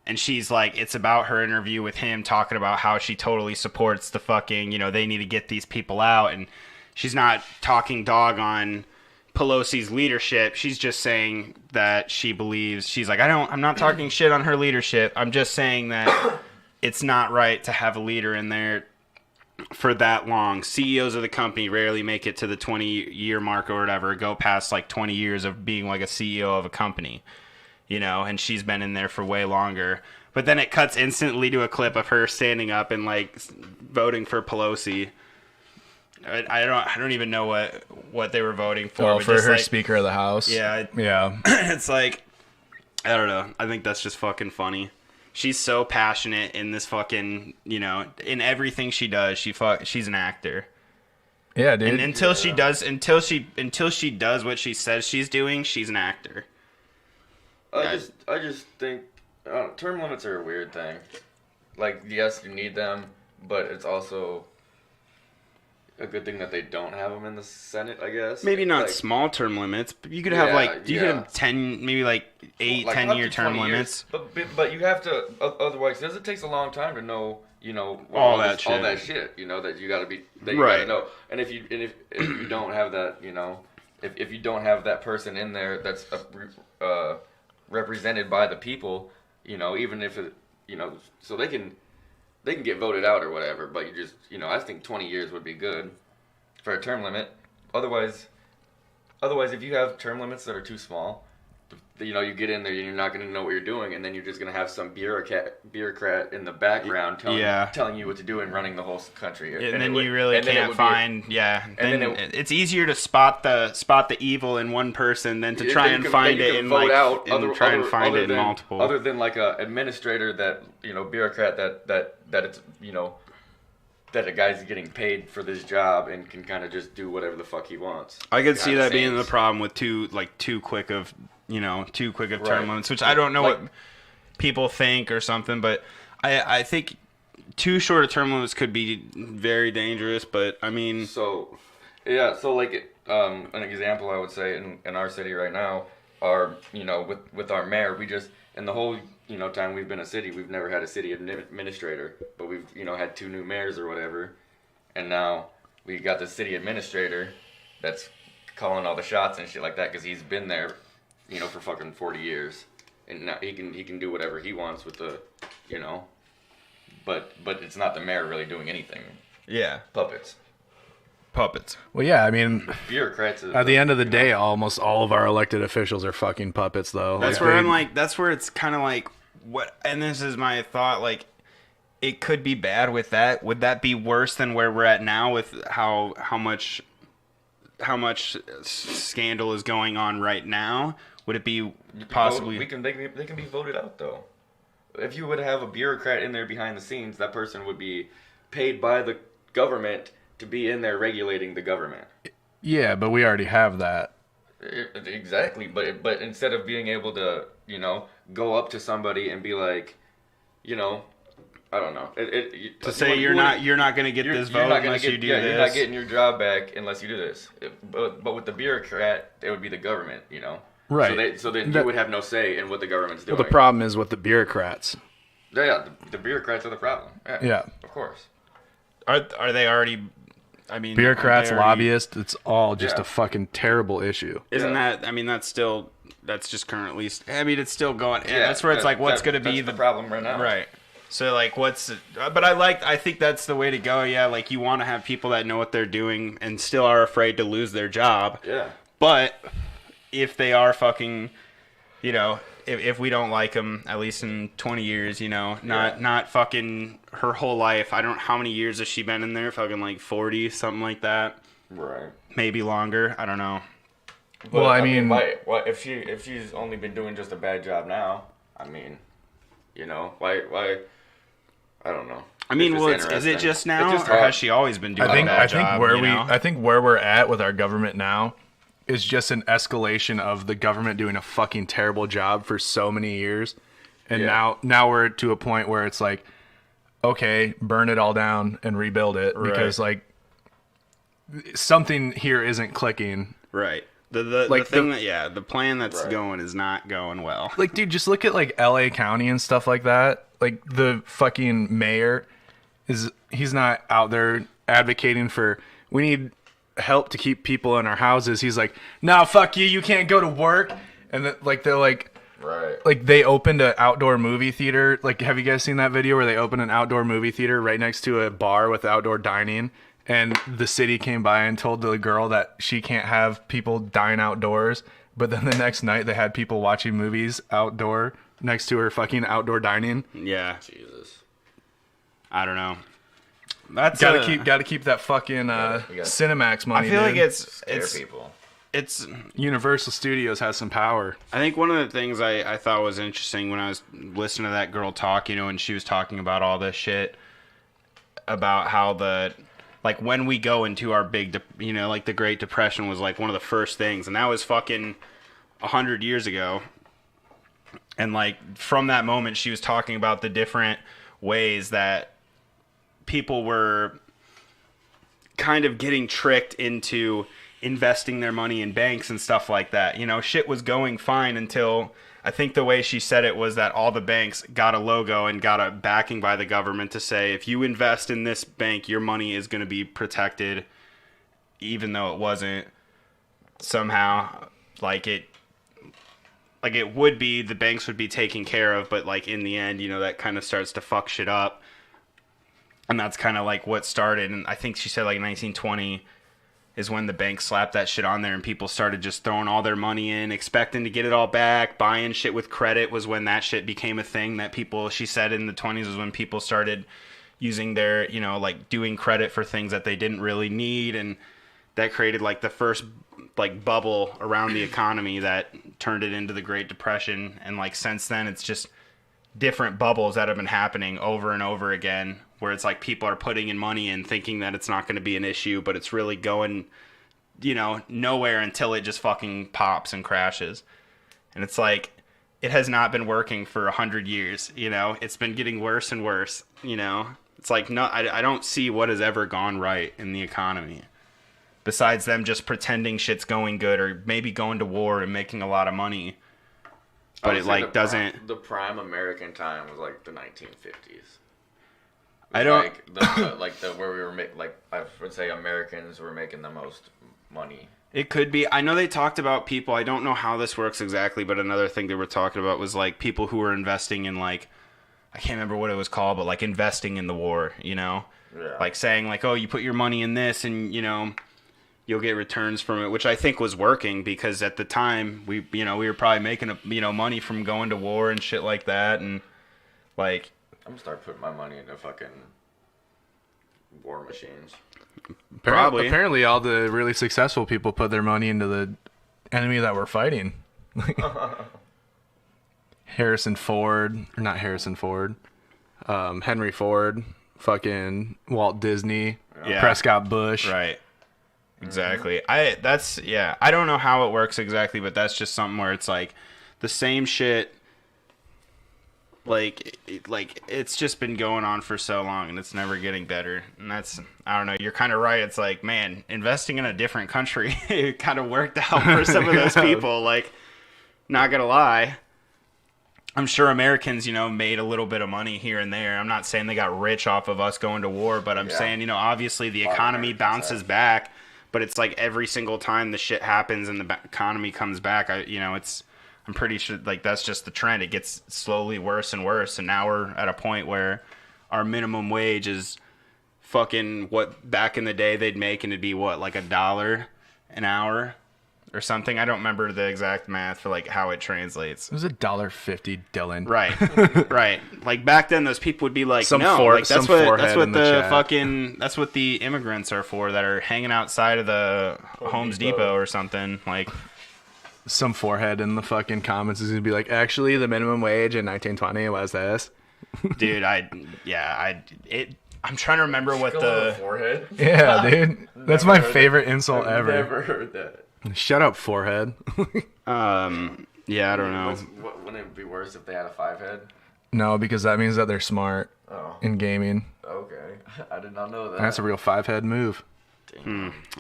And she's like, it's about her interview with him talking about how she totally supports the fucking, they need to get these people out. And she's not talking dog on Pelosi's leadership. She's just saying that she believes, she's like, I'm not talking shit on her leadership. I'm just saying that it's not right to have a leader in there for that long. CEOs of the company rarely make it to the 20-year mark or whatever, go past 20 years of being a CEO of a company. And she's been in there for way longer. But then it cuts instantly to a clip of her standing up and voting for Pelosi. I don't even know what they were voting for. Oh, for her Speaker of the House. Yeah. Yeah. It's I don't know. I think that's just fucking funny. She's so passionate in this fucking, in everything she does. She's an actor. Yeah, dude. And until she does what she says she's doing, she's an actor. I just think term limits are a weird thing. Yes, you need them, but it's also a good thing that they don't have them in the Senate, I guess. Maybe not small term limits, but you could have could have 10, maybe 8, 10-year term limits. But you have to, otherwise, because it takes a long time to know, all that shit, that you gotta be, that you right. gotta know. And if you don't have that, if you don't have that person in there that's represented by the people, even if it, so they can get voted out or whatever, but you just, I think 20 years would be good for a term limit. Otherwise, if you have term limits that are too small, you get in there and you're not going to know what you're doing, and then you're just going to have some bureaucrat in the background telling you what to do and running the whole country. And then you really can't find, it's easier to spot the evil in one person than to try and find it in multiple. Other than like a administrator that, bureaucrat that it's, that a guy's getting paid for this job and can kind of just do whatever the fuck he wants. I could see that being the problem with too quick of term limits, which I don't know what people think or something, but I think too short of term limits could be very dangerous. But I mean, an example I would say in our city right now are with our mayor, we just in the whole time we've been a city, we've never had a city administrator, but we've had 2 new mayors or whatever, and now we got the city administrator that's calling all the shots and shit like that because he's been there for fucking 40 years, and now he can do whatever he wants with the but it's not the mayor really doing anything. Puppets. Well, yeah, I mean, bureaucrats. At the end of the day, almost all of our elected officials are fucking puppets, though. That's where I'm like, that's where it's kind of like, what? And this is my thought. Like, it could be bad with that. Would that be worse than where we're at now with how much scandal is going on right now? Would it be possibly? They can be voted out though. If you would have a bureaucrat in there behind the scenes, that person would be paid by the government to be in there regulating the government. Yeah, but we already have that. Exactly, but instead of being able to, go up to somebody and be like, I don't know, you're not going to get this vote unless you do this. You're not getting your job back unless you do this. But with the bureaucrat, it would be the government, Right. So then you would have no say in what the government's doing. Well, the problem is with the bureaucrats. Yeah, the bureaucrats are the problem. Yeah. Of course. Are they already? I mean, bureaucrats, lobbyists, it's all just a fucking terrible issue. Isn't that? I mean, that's just currently. I mean, it's still going. Yeah, that's where it's like, what's going to be the problem right now? Right. So like, but I think that's the way to go. Yeah, like you want to have people that know what they're doing and still are afraid to lose their job. Yeah. But if they are fucking, if we don't like them, at least in 20 years, not fucking her whole life. I don't. How many years has she been in there? Fucking like 40, something like that. Right. Maybe longer. I don't know. But, well, I mean, if she's only been doing just a bad job now, I mean, why? I don't know. I mean, is it just now, or has she always been doing a bad job? I think where we're at with our government now is just an escalation of the government doing a fucking terrible job for so many years. And now we're to a point where it's like, okay, burn it all down and rebuild it because like something here isn't clicking. Right. The plan that's going is not going well. Like, dude, just look at like LA County and stuff like that. Like the fucking mayor he's not out there advocating for, we need help to keep people in our houses. He's like, no, fuck you can't go to work. And then, like, they're like, right, like they opened an outdoor movie theater. Like, have you guys seen that video where they opened an outdoor movie theater right next to a bar with outdoor dining, and the city came by and told the girl that she can't have people dine outdoors, but then the next night they had people watching movies outdoor next to her fucking outdoor dining? Yeah. Jesus. I don't know. That's gotta keep that fucking Cinemax money. I feel dude. Like it's people. It's Universal Studios has some power. I think one of the things I thought was interesting when I was listening to that girl talk, and she was talking about all this shit about how like when we go into our big, like the Great Depression was like one of the first things, and that was fucking 100 years ago. And like from that moment, she was talking about the different ways that people were kind of getting tricked into investing their money in banks and stuff like that. Shit was going fine until, I think the way she said it was that all the banks got a logo and got a backing by the government to say, if you invest in this bank, your money is going to be protected, even though it wasn't somehow like it would be, the banks would be taken care of, but like in the end, that kind of starts to fuck shit up. And that's kind of like what started, and I think she said like 1920, is when the bank slapped that shit on there and people started just throwing all their money in, expecting to get it all back. Buying shit with credit was when that shit became a thing that people, she said in the 20s was when people started using their, you know, like doing credit for things that they didn't really need. And that created like the first like bubble around the economy that turned it into the Great Depression. And like since then, it's just different bubbles that have been happening over and over again, where it's like people are putting in money and thinking that it's not going to be an issue, but it's really going, you know, nowhere until it just fucking pops and crashes. And it's like, it has not been working for 100 years, you know, it's been getting worse and worse, you know. It's like, no, I don't see what has ever gone right in the economy besides them just pretending shit's going good or maybe going to war and making a lot of money. But it like doesn't. The prime American time was like the 1950s. I don't like the where we were like I would say Americans were making the most money. It could be. I know they talked about people. I don't know how this works exactly, but another thing they were talking about was like people who were investing in like, I can't remember what it was called, but like investing in the war. You know, like saying like, oh, you put your money in this, and you know, you'll get returns from it, which I think was working because at the time we were probably making money from going to war and shit like that, and like I'm gonna start putting my money into fucking war machines. Probably. Apparently, all the really successful people put their money into the enemy that we're fighting. Harrison Ford, or not Harrison Ford, Henry Ford, fucking Walt Disney, Prescott Bush, right. Exactly. I don't know how it works exactly, but that's just something where it's like the same shit. Like it's just been going on for so long, and it's never getting better. And that's, I don't know. You're kind of right. It's like, man, investing in a different country, it kind of worked out for some of those people. Like, not gonna lie, I'm sure Americans, you know, made a little bit of money here and there. I'm not saying they got rich off of us going to war, but I'm saying, you know, obviously the economy bounces back. But it's like every single time the shit happens and the economy comes back, I'm pretty sure like that's just the trend. It gets slowly worse and worse. And now we're at a point where our minimum wage is fucking what back in the day they'd make, and it'd be what, like $1 an hour or something. I don't remember the exact math for like how it translates. It was $1.50, Dylan. Right, right. Like back then, those people would be like, that's what the immigrants are for that are hanging outside of the Home Depot or something. Like some forehead in the fucking comments is gonna be like, actually, the minimum wage in 1920 was this. Dude, I'm trying to remember what the forehead. Yeah, dude, that's my favorite insult ever. Never heard that. Shut up, forehead. Yeah, I don't know. Wouldn't it be worse if they had a 5 head? No, because that means that they're smart in gaming. Okay, I did not know that. That's a real 5-head move.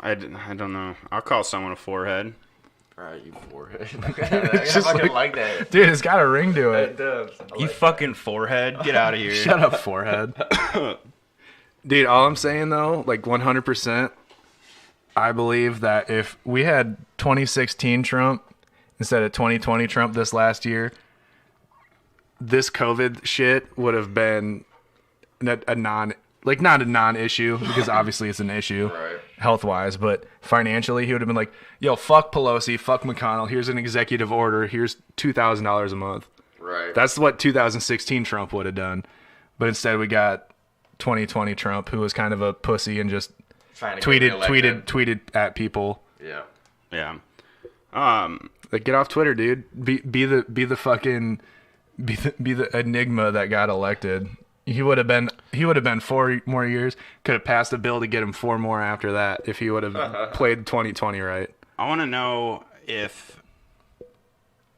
I don't know. I'll call someone a forehead. Alright, you forehead. I just like that. Dude, it's got a ring to it. It does. You fucking forehead. Get out of here. Shut up, forehead. Dude, all I'm saying though, like 100%, I believe that if we had 2016 Trump instead of 2020 Trump this last year, this COVID shit would have been not a non-issue, because obviously it's an issue health-wise, but financially he would have been like, yo, fuck Pelosi, fuck McConnell, here's an executive order, here's $2,000 a month. Right. That's what 2016 Trump would have done. But instead we got 2020 Trump, who was kind of a pussy and just tweeted at people. Yeah. Yeah. Like, get off Twitter, dude. Be the enigma that got elected. He would have been 4 more years. Could have passed a bill to get him 4 more after that if he would have played 2020 right. I want to know if,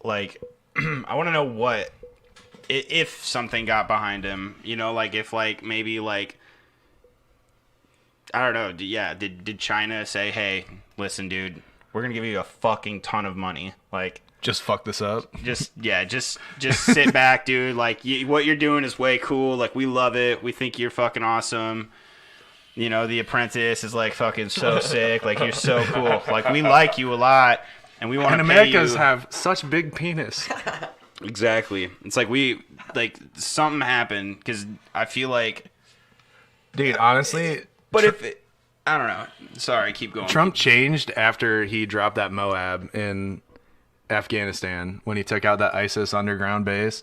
like, I want to know what if something got behind him. You know, like if like maybe like, I don't know. Did China say, hey, listen, dude, we're gonna give you a fucking ton of money, like. Just fuck this up. Just sit back, dude. Like, what you're doing is way cool. Like, we love it. We think you're fucking awesome. You know, The Apprentice is like fucking so sick. Like, you're so cool. Like, we like you a lot, and we want to pay you. And Americans have such big penis. Exactly. It's like something happened, because I feel like, dude, honestly. But if I don't know. Sorry, keep going. Trump changed after he dropped that Moab in Afghanistan when he took out that ISIS underground base.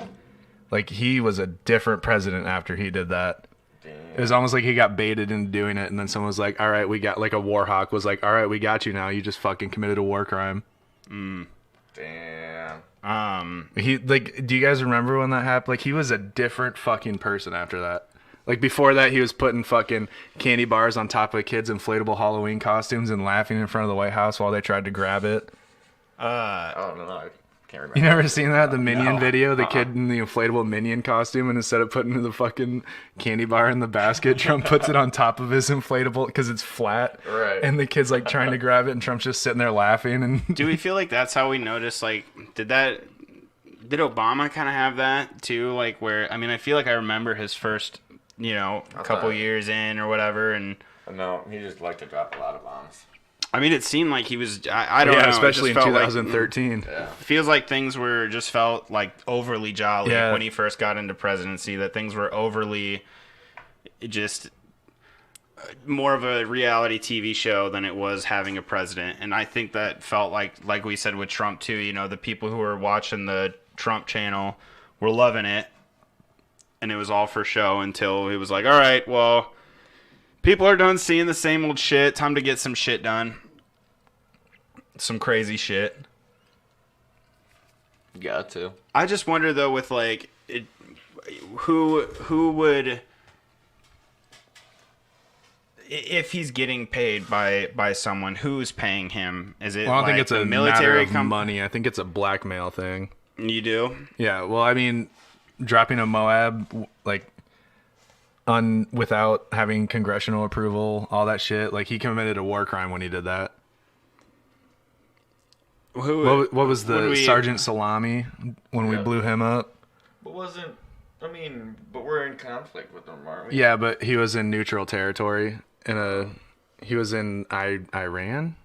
Like, he was a different president after he did that. Damn. It was almost like he got baited into doing it, and then someone was like, all right, we got, like a war hawk was like, all right, we got you now. You just fucking committed a war crime. Damn. He, like, do you guys remember when that happened? Like, he was a different fucking person after that. Like, before that, he was putting fucking candy bars on top of kids' inflatable Halloween costumes and laughing in front of the White House while they tried to grab it. I don't know. I can't remember. You never seen that? The Minion video? The kid in the inflatable Minion costume, and instead of putting the fucking candy bar in the basket, Trump puts it on top of his inflatable because it's flat. Right. And the kid's, like, trying to grab it, and Trump's just sitting there laughing. And Do we feel like that's how we noticed, like, did Obama kind of have that, too? Like, where, I mean, I feel like I remember his first... a couple years in or whatever, and no, he just liked to drop a lot of bombs. I mean, it seemed like he was. I don't know. Especially in 2013. Like, feels like things were just felt like overly jolly when he first got into presidency. That things were overly just more of a reality TV show than it was having a president. And I think that felt like we said with Trump too. The people who were watching the Trump channel were loving it. And it was all for show until he was like, all right, well, people are done seeing the same old shit. Time to get some shit done. Some crazy shit. Got to. I just wonder, though, with, like, who would... If he's getting paid by someone, who's paying him? Is it I don't think it's a military matter of money. I think it's a blackmail thing. You do? Yeah, well, I mean... dropping a Moab, like, without having congressional approval, all that shit. Like, he committed a war crime when he did that. What was the Sergeant Salami when we blew him up? But but we're in conflict with them, aren't we? Yeah, but he was in neutral territory. He was in Iran,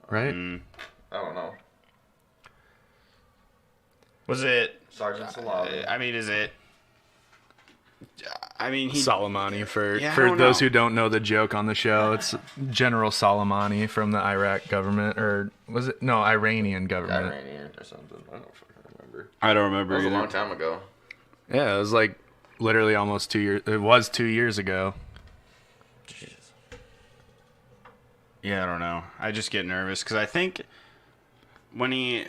right? I don't know. Was it... Sergeant Salami. I mean, is it... I mean, Soleimani, for those who don't know the joke on the show, it's General Soleimani from the Iraq government, or was it? No, Iranian government. Iranian or something. I don't fucking remember. I don't remember It was either. a long time ago. Yeah, it was like literally almost 2 years. It was 2 years ago. Jesus. Yeah, I don't know. I just get nervous because I think when he...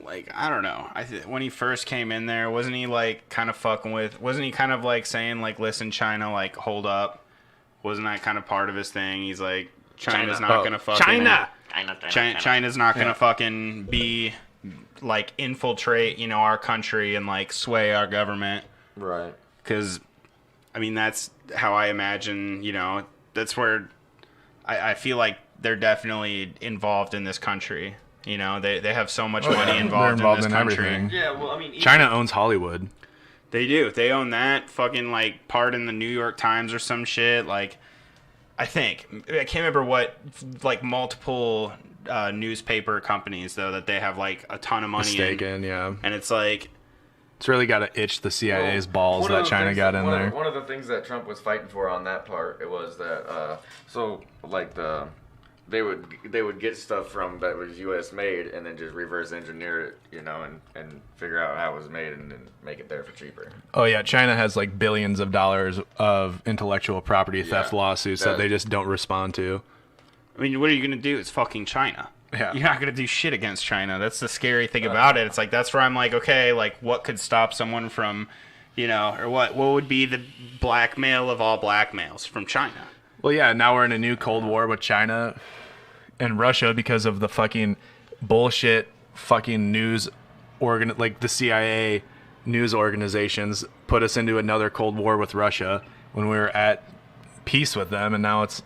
Like, I don't know. When he first came in there, wasn't he, like, kind of fucking with... Wasn't he kind of, like, saying, like, listen, China, like, hold up? Wasn't that kind of part of his thing? He's like, China's not going to fucking... China's not going to fucking be, like, infiltrate, our country and, like, sway our government. Right. Because, I mean, that's how I imagine, that's where I feel like they're definitely involved in this country. They have so much money involved in this country. Everything. Yeah, well, I mean... China owns Hollywood. They do. They own that fucking, like, part in the New York Times or some shit. Like, I think. I can't remember what, like, multiple newspaper companies, though, that they have, like, a ton of money in. Yeah. And it's like... It's really got to itch the CIA's balls that China got in there. One of the things that Trump was fighting for on that part, it was that, they would get stuff from that was U.S. made and then just reverse engineer it, and figure out how it was made and then make it there for cheaper. Oh yeah, China has like billions of dollars of intellectual property theft lawsuits that they just don't respond to. I mean, what are you gonna do? It's fucking China. Yeah. You're not gonna do shit against China. That's the scary thing about it. It's like that's where I'm like, okay, like what could stop someone from, or what would be the blackmail of all blackmails from China? Well, yeah, now we're in a new Cold War with China and Russia because of the fucking bullshit fucking like the CIA news organizations put us into another Cold War with Russia when we were at peace with them, and now it's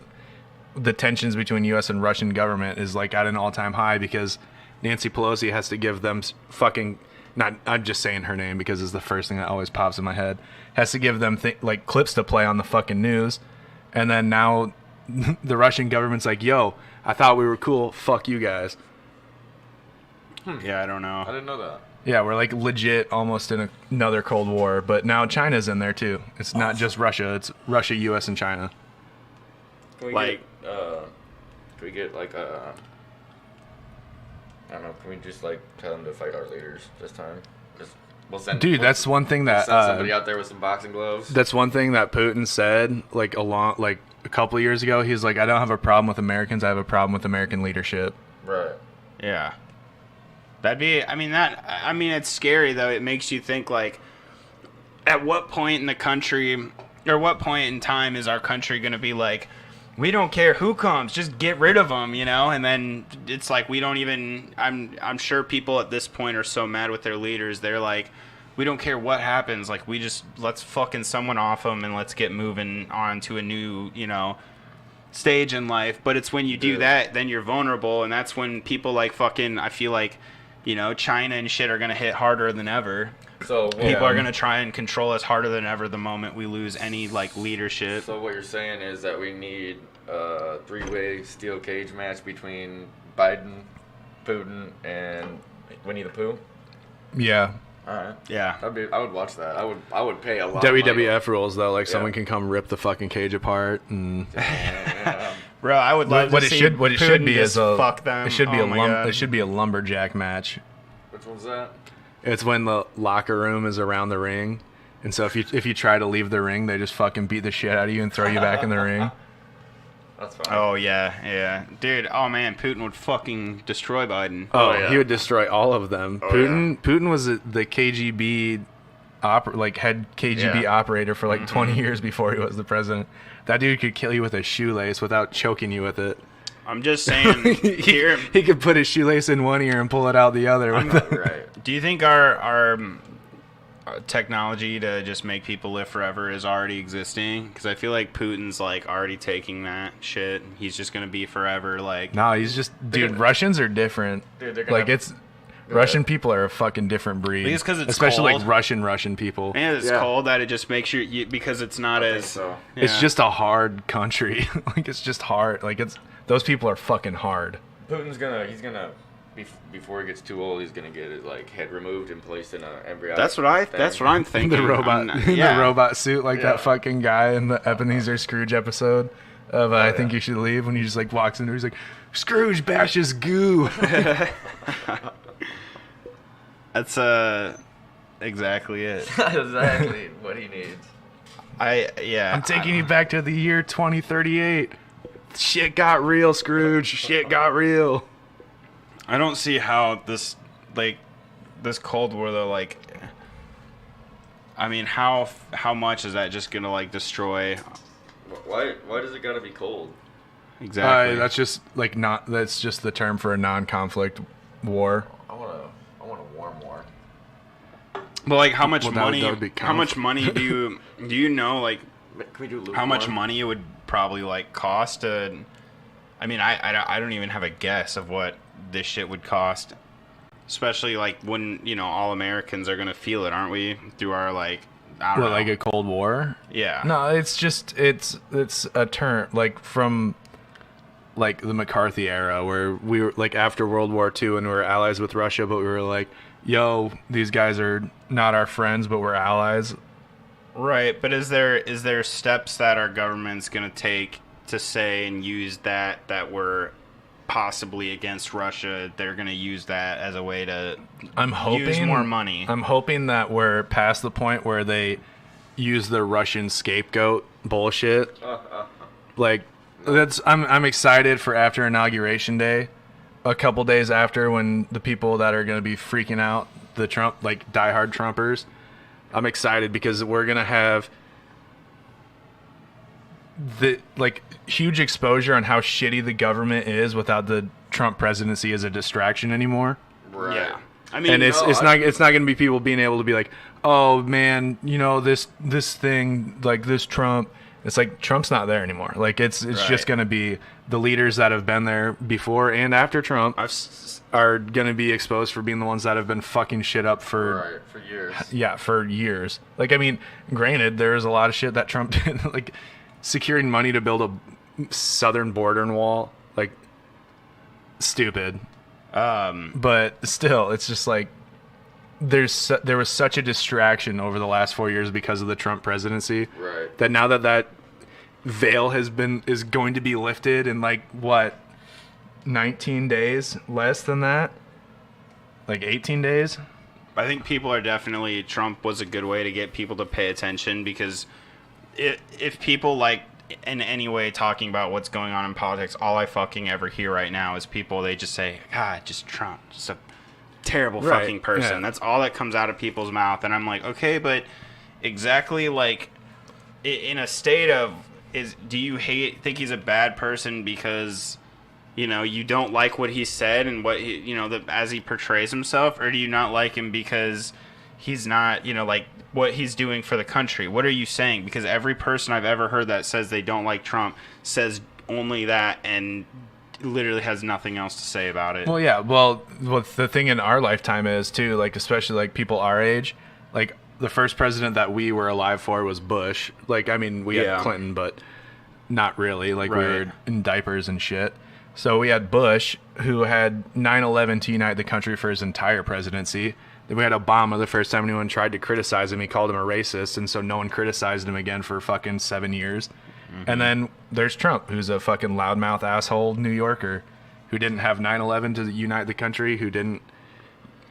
the tensions between U.S. and Russian government is like at an all-time high because Nancy Pelosi has to give them fucking I'm just saying her name because it's the first thing that always pops in my head, has to give them like clips to play on the fucking news, and then now the Russian government's like, yo, I thought we were cool, fuck you guys. Yeah, I don't know. I didn't know that. Yeah, we're like legit almost in another Cold War, but now China's in there too. It's not just Russia, it's Russia, US, and China. Can we Like- get like I don't know. Can we just like tell them to fight our leaders this time? We'll send. Dude, that's one thing that send somebody out there with some boxing gloves. that's one thing that Putin said like a couple of years ago. He's like, I don't have a problem with Americans. I have a problem with American leadership. Right. Yeah. That'd be, I mean, it's scary though. It makes you think like, at what point in the country, or what point in time is our country going to be like, we don't care who comes, just get rid of them, you know? And then it's like, we don't even, I'm sure people at this point are so mad with their leaders. They're like, we don't care what happens. Like, let's fucking someone off them and let's get moving on to a new, you know, stage in life. But it's when you do that, then you're vulnerable. And that's when people like fucking, I feel like, you know, China and shit are going to hit harder than ever. So People are going to try and control us harder than ever the moment we lose any, like, leadership. So what you're saying is that we need a three-way steel cage match between Biden, Putin, and Winnie the Pooh? Yeah. All right. Yeah. I would watch that. I would pay a lot of money. WWF rules though, like someone can come rip the fucking cage apart and Bro, I would love what to it see should Putin be just is a fuck them. it should be God. it should be a lumberjack match. Which one's that? It's when the locker room is around the ring, and so if you try to leave the ring, they just fucking beat the shit out of you and throw you back in the ring. That's fine. Oh, yeah. Dude, oh, man, Putin would fucking destroy Biden. Oh, yeah. he would destroy all of them. Oh, Putin was the KGB head KGB Yeah. operator for like 20 years before he was the president. That dude could kill you with a shoelace without choking you with it. I'm just saying, here, He could put his shoelace in one ear and pull it out the other. Right. do you think our technology to just make people live forever is already existing? Because I feel like Putin's, like, already taking that shit. He's just going to be forever, like... No, he's just... Dude, Russians are different. Dude, they're gonna like, have- it's... Russian people are a fucking different breed. Think it's 'cause it's especially cold? like Russian people. Man, it's Yeah. cold that it just makes you because it's not I think as... so. It's Yeah. just a hard country. Like, it's just hard. Like, it's... Those people are fucking hard. Putin's gonna before he gets too old, he's gonna get his like head removed and placed in an embryonic. That's what I'm thinking. The robot, the robot suit, like Yeah. that fucking guy in the Ebenezer Scrooge episode of I Think You Should Leave, when he just like walks in there, he's like, Scrooge bashes goo. That's exactly it. exactly what he needs. I'm taking you back to the year 2038. Shit got real, Scrooge. Shit got real. I don't see how this Cold War though, like, I mean, how much is that just gonna like destroy? Why does it gotta be cold? Exactly. That's just like not. That's just the term for a non-conflict war. I want a warm war. But like, how much Well, that would money? be How much money do you know? Like, Can we do how much lukewarm? money it would probably like cost to? I mean, I don't even have a guess of what this shit would cost. Especially like when, you know, all Americans are gonna feel it, aren't we? Through our like, I don't What, know. like a Cold War? Yeah. No, it's just it's a term like from like the McCarthy era where we were like after World War II and we were allies with Russia, but we were like, yo, these guys are not our friends, but we're allies. Right, but is there steps that our government's going to take to say and use that were possibly against Russia? They're going to use that as a way to I'm hoping use more money. I'm hoping that we're past the point where they use the Russian scapegoat bullshit. Like I'm excited for after Inauguration Day, a couple days after, when the people that are going to be freaking out, the Trump, like diehard Trumpers. I'm excited because we're going to have the like huge exposure on how shitty the government is without the Trump presidency as a distraction anymore. Right. Yeah. I mean, And it's no, not going to be people being able to be like, oh man, you know, this thing, like this Trump. It's like Trump's not there anymore. Like it's Right. just going to be the leaders that have been there before and after Trump are going to be exposed for being the ones that have been fucking shit up for years. yeah, for years. Like, I mean, granted, there's a lot of shit that Trump did, like securing money to build a southern border wall, like stupid. But still, it's just like there was such a distraction over the last 4 years because of the Trump presidency. Right. That now that veil is going to be lifted in like what 19 days, less than that, like 18 days. I think people are definitely, Trump was a good way to get people to pay attention, because if people like in any way talking about what's going on in politics, all I fucking ever hear right now is people, they just say, God, just Trump, just a terrible fucking person. Yeah. That's all that comes out of people's mouth. And I'm like, okay, but exactly, like, in a state of, do you think he's a bad person because, you know, you don't like what he said and what he, you know, as he portrays himself, or do you not like him because he's not, you know, like what he's doing for the country? What are you saying? Because every person I've ever heard that says they don't like Trump says only that and literally has nothing else to say about it. Well, yeah. Well, the thing in our lifetime is too, like, especially like people our age, like the first president that we were alive for was Bush. Like, I mean, we had Clinton, but not really. Like, we were in diapers and shit. So we had Bush, who had 9/11 to unite the country for his entire presidency. Then we had Obama. The first time anyone tried to criticize him, he called him a racist, and so no one criticized him again for fucking 7 years. Mm-hmm. And then there's Trump, who's a fucking loudmouth asshole New Yorker, who didn't have 9/11 to unite the country, who didn't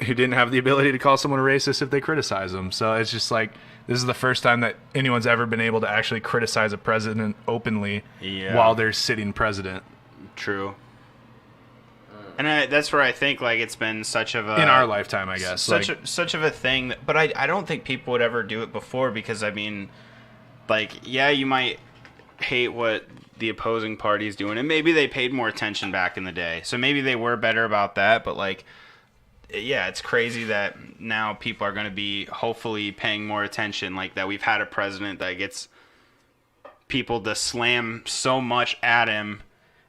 have the ability to call someone a racist if they criticize him. So it's just like, this is the first time that anyone's ever been able to actually criticize a president openly while they're sitting president. True. And that's where I think, like, it's been such of a... in our lifetime, I guess. Such of a thing. But I don't think people would ever do it before, because, I mean, like, yeah, you might hate what the opposing party is doing, and maybe they paid more attention back in the day. So maybe they were better about that, but, like, yeah, it's crazy that now people are going to be hopefully paying more attention, like that we've had a president that gets people to slam so much at him,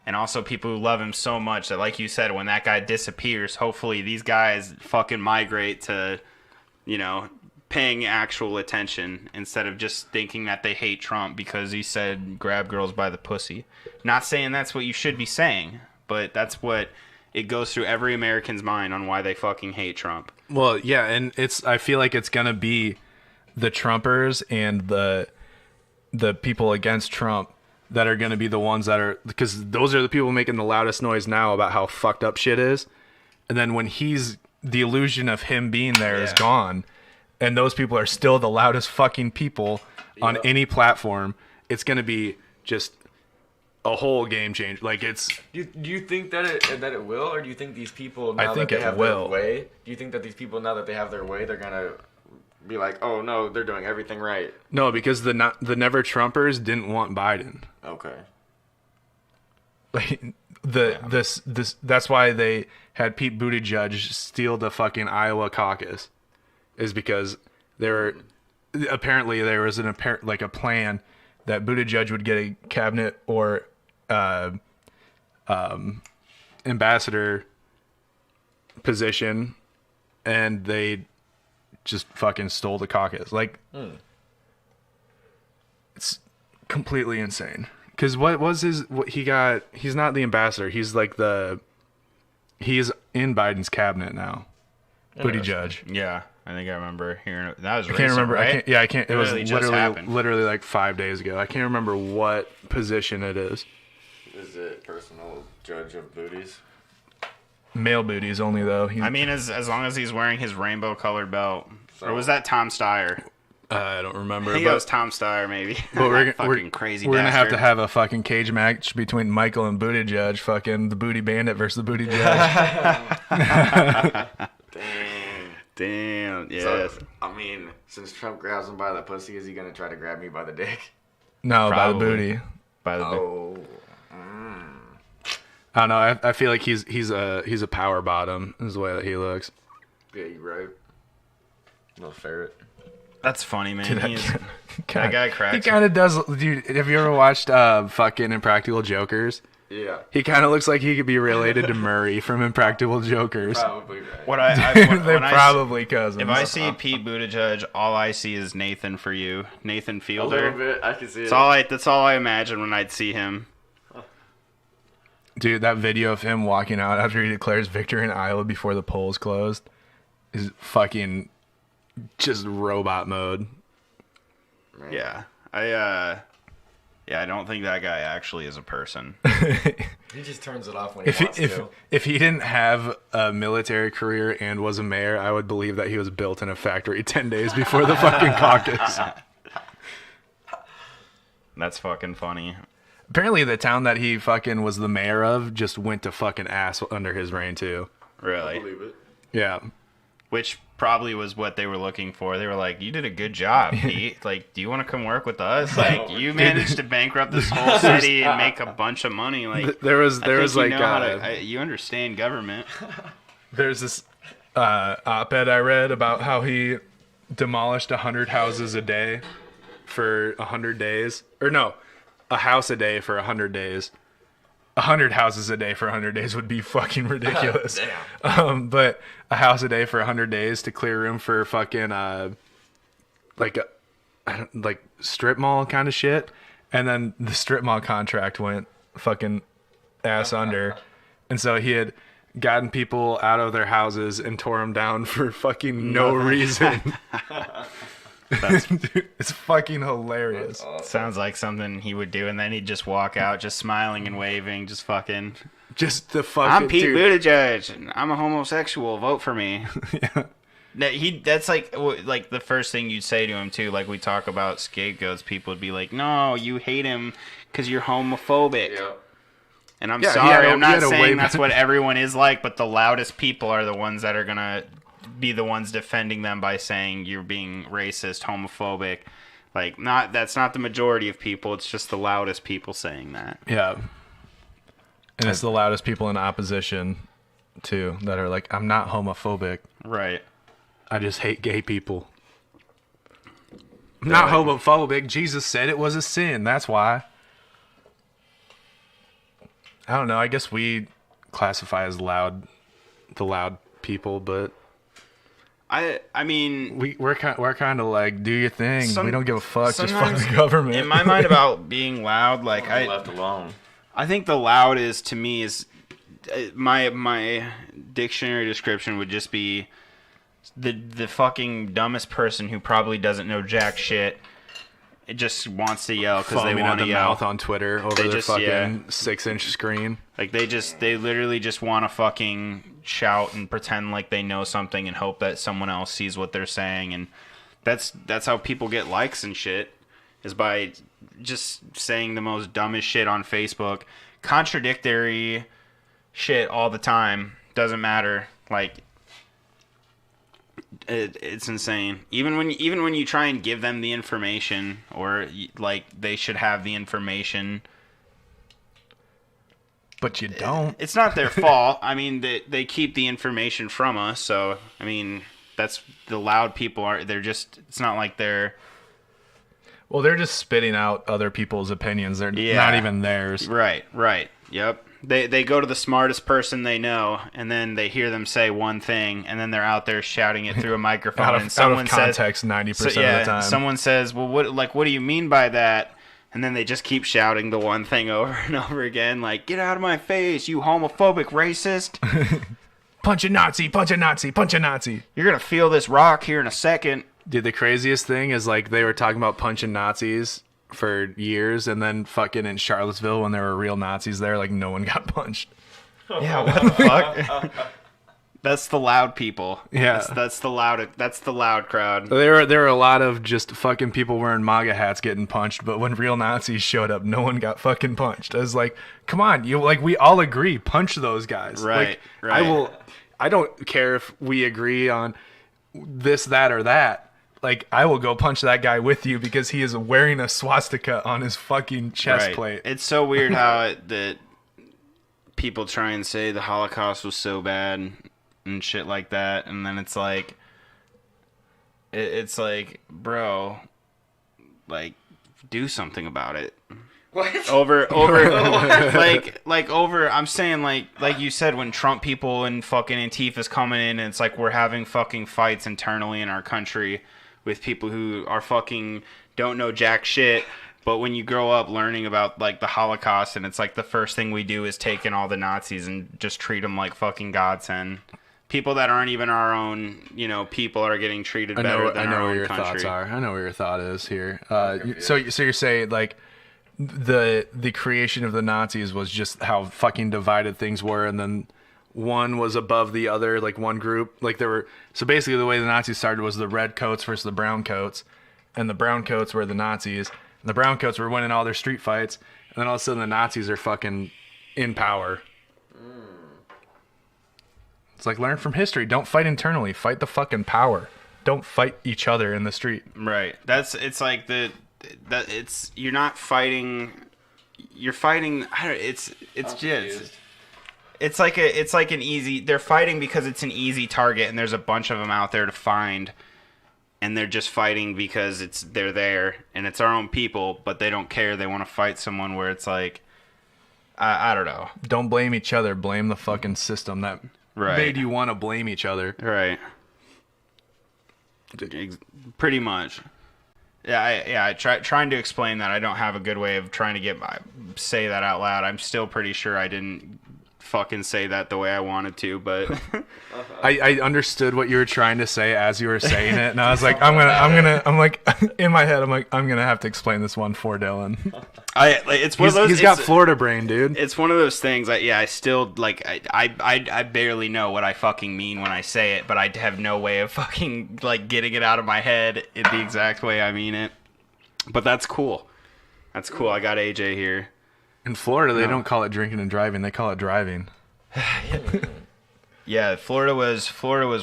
and also people who love him so much that, like you said, when that guy disappears, hopefully these guys fucking migrate to, you know, paying actual attention instead of just thinking that they hate Trump because he said grab girls by the pussy. Not saying that's what you should be saying, but that's what it goes through every American's mind on why they fucking hate Trump. Well, yeah, and I feel like it's going to be the Trumpers and the people against Trump that are going to be the ones that are, because those are the people making the loudest noise now about how fucked up shit is. And then when the illusion of him being there is gone, and those people are still the loudest fucking people on any platform, it's going to be just a whole game change. Like, it's... Do you think that it will, or do you think these people, now I think that they it have will. their way, do you think that these people, now that they have their way, they're going to be like, oh no, they're doing everything right? No, because the never Trumpers didn't want Biden. Okay. Like, this that's why they had Pete Buttigieg steal the fucking Iowa caucus, is because apparently there was a plan that Buttigieg would get a cabinet or ambassador position, and they just fucking stole the caucus. Like, it's completely insane. Because he's not the ambassador. He's like he's in Biden's cabinet now. Buttigieg. Yeah, I think I remember hearing it. That was recent, I can't remember. right? I can't. It was happened. literally like 5 days ago. I can't remember what position it is. Is it personal judge of booties? Male booties only, though. I mean, as long as he's wearing his rainbow-colored belt. Or was that Tom Steyer? I don't remember. I think it was Tom Steyer, maybe. But we're crazy. We're gonna have a fucking cage match between Michael and Buttigieg. Fucking the Booty Bandit versus the Booty Judge. Damn. Yes. So, I mean, since Trump grabs him by the pussy, is he gonna try to grab me by the dick? No, Probably. by the booty. By the booty. I don't know. I feel like he's a power bottom is the way that he looks. Yeah, you're right. Little ferret. That's funny, man. Dude, that guy cracks. He kind of does. Dude, have you ever watched fucking Impractical Jokers? Yeah. He kind of looks like he could be related to Murray from Impractical Jokers. Probably right. They're probably cousins. If I see Pete Buttigieg, all I see is Nathan for you. Nathan Fielder. A little bit. I can see it. That's all I imagine when I'd see him. Dude, that video of him walking out after he declares victory in Iowa before the polls closed is fucking just robot mode. Yeah. Yeah, I don't think that guy actually is a person. He just turns it off when he wants to. If he didn't have a military career and was a mayor, I would believe that he was built in a factory 10 days before the fucking caucus. That's fucking funny. Apparently the town that he fucking was the mayor of just went to fucking ass under his reign too. Really? I believe it. Yeah. Which probably was what they were looking for. They were like, you did a good job, Pete. Like, do you want to come work with us? Like, you managed to bankrupt this whole city and make a bunch of money. Like, there was like you understand government. There's this op-ed I read about how he demolished 100 houses a day for 100 days. Or no, a house a day for 100 days. 100 houses a day for 100 days would be fucking ridiculous. But a house a day for 100 days to clear room for fucking like strip mall kind of shit. And then the strip mall contract went fucking ass under. And so he had gotten people out of their houses and tore them down for fucking no reason. Dude, it's fucking hilarious. Awesome. Sounds like something he would do, and then he'd just walk out, just smiling and waving, just fucking. Just the fucking. I'm Pete dude. Buttigieg. And I'm a homosexual. Vote for me. Yeah. That's like the first thing you'd say to him too. Like we talk about scapegoats, people would be like, "No, you hate him because you're homophobic." Yeah. And I'm Yeah, sorry, I'm he not had a way saying that's back. what everyone is like, but the loudest people are the ones that are gonna be the ones defending them by saying you're being racist, homophobic. Like, that's not the majority of people. It's just the loudest people saying that. Yeah. And it's the loudest people in opposition too that are like, I'm not homophobic. Right. I just hate gay people. I'm not homophobic. Jesus said it was a sin. That's why. I don't know. I guess we classify as the loud people, but I mean, we're kind of like, do your thing. We don't give a fuck. Just fuck sometimes the government. in my mind about being loud, like Left alone. I think the loud is to me is my dictionary description would just be the fucking dumbest person who probably doesn't know jack shit. It just wants to yell because they Foaming want at to the yell. mouth on Twitter over They their just- fucking yeah. 6-inch screen. Like they literally just want to fucking shout and pretend like they know something and hope that someone else sees what they're saying, and that's how people get likes and shit, is by just saying the most dumbest shit on Facebook, contradictory shit all the time. Doesn't matter. Like it's insane. Even when you try and give them the information, or like they should have the information. But you don't. It's not their fault. I mean, they keep the information from us. So, I mean, that's the loud people are. They're just. It's not like they're. Well, they're just spitting out other people's opinions. They're not even theirs. Right. Yep. They go to the smartest person they know, and then they hear them say one thing, and then they're out there shouting it through a microphone, and someone out of context 90% of the time. Someone says, "Well, what do you mean by that?" And then they just keep shouting the one thing over and over again, like, "Get out of my face, you homophobic racist! Punch a Nazi, punch a Nazi, punch a Nazi." You're gonna feel this rock here in a second." Dude, the craziest thing is like they were talking about punching Nazis for years, and then fucking in Charlottesville when there were real Nazis there, like no one got punched. Yeah, what the fuck? That's the loud people. Yeah. That's the loud crowd. There were a lot of just fucking people wearing MAGA hats getting punched, but when real Nazis showed up, no one got fucking punched. I was like, come on, we all agree, punch those guys. Right, Like, right. I don't care if we agree on this, that, or that. Like, I will go punch that guy with you because he is wearing a swastika on his fucking chest plate. It's so weird how that people try and say the Holocaust was so bad and shit like that, and then it's like, bro, like, do something about it. What? Over like over I'm saying like you said, when Trump people and fucking Antifa's coming in, and it's like we're having fucking fights internally in our country with people who are fucking don't know jack shit. But when you grow up learning about like the Holocaust, and it's like the first thing we do is take in all the Nazis and just treat them like fucking godsend. People that aren't even our own, people are getting treated better than our own country. Thoughts are. I know where your thought is here. So you're saying like the creation of the Nazis was just how fucking divided things were, and then one was above the other, like one group, like there were. So basically, the way the Nazis started was the red coats versus the brown coats, and the brown coats were the Nazis, and the brown coats were winning all their street fights, and then all of a sudden the Nazis are fucking in power. It's like, learn from history. Don't fight internally. Fight the fucking power. Don't fight each other in the street. Right. It's like you're not fighting. You're fighting. It's like an easy. They're fighting because it's an easy target, and there's a bunch of them out there to find, and they're just fighting because they're there, and it's our own people, but they don't care. They want to fight someone where it's like, I don't know. Don't blame each other. Blame the fucking system that made you want to blame each other. Right. Pretty much. Yeah. Trying to explain that. I don't have a good way of trying to say that out loud. I'm still pretty sure I didn't fucking say that the way I wanted to, but I understood what you were trying to say as you were saying it, and I was like, I'm like in my head, I'm gonna have to explain this one for Dylan. It's one of those. He's got Florida brain, dude. It's one of those things that I still like. I barely know what I fucking mean when I say it, but I have no way of fucking like getting it out of my head in the exact way I mean it. But that's cool. That's cool. I got AJ here. In Florida, they don't call it drinking and driving; they call it driving. Yeah, Florida was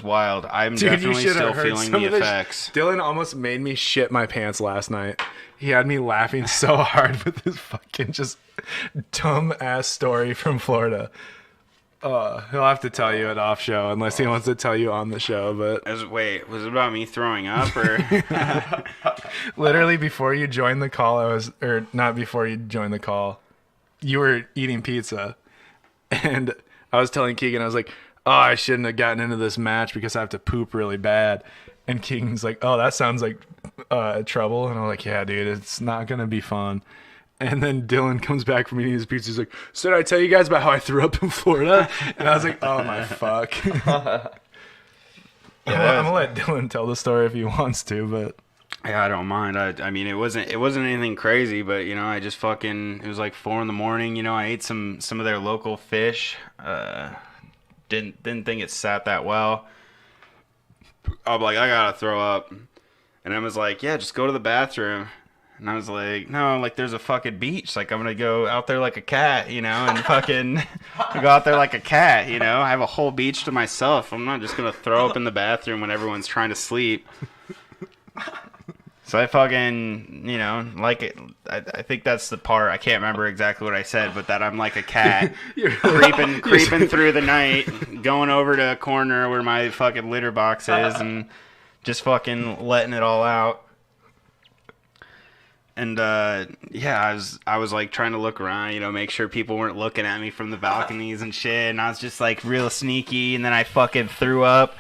wild. I'm definitely still feeling the effects. Dylan almost made me shit my pants last night. He had me laughing so hard with his fucking just dumb ass story from Florida. He'll have to tell you at off show unless he wants to tell you on the show. But wait, was it about me throwing up or? Literally before you joined the call, not before you joined the call. You were eating pizza, and I was telling Keegan, I was like, oh, I shouldn't have gotten into this match because I have to poop really bad. And Keegan's like, oh, that sounds like trouble. And I'm like, yeah, dude, it's not going to be fun. And then Dylan comes back from eating his pizza. He's like, so did I tell you guys about how I threw up in Florida? And I was like, oh, my fuck. I'm going to let Dylan tell the story if he wants to, but... Yeah, I don't mind. I mean, it wasn't anything crazy, but I just it was like 4 a.m. I ate some of their local fish. Didn't think it sat that well. I'm like, I gotta throw up, and I was like, yeah, just go to the bathroom. And I was like, no, like there's a fucking beach. Like I'm gonna go out there like a cat, and fucking go out there like a cat. I have a whole beach to myself. I'm not just gonna throw up in the bathroom when everyone's trying to sleep. So I fucking, like it. I think that's the part. I can't remember exactly what I said, but that I'm like a cat creeping through the night, going over to a corner where my fucking litter box is, and just fucking letting it all out. And I was like trying to look around, make sure people weren't looking at me from the balconies and shit. And I was just like real sneaky, and then I fucking threw up.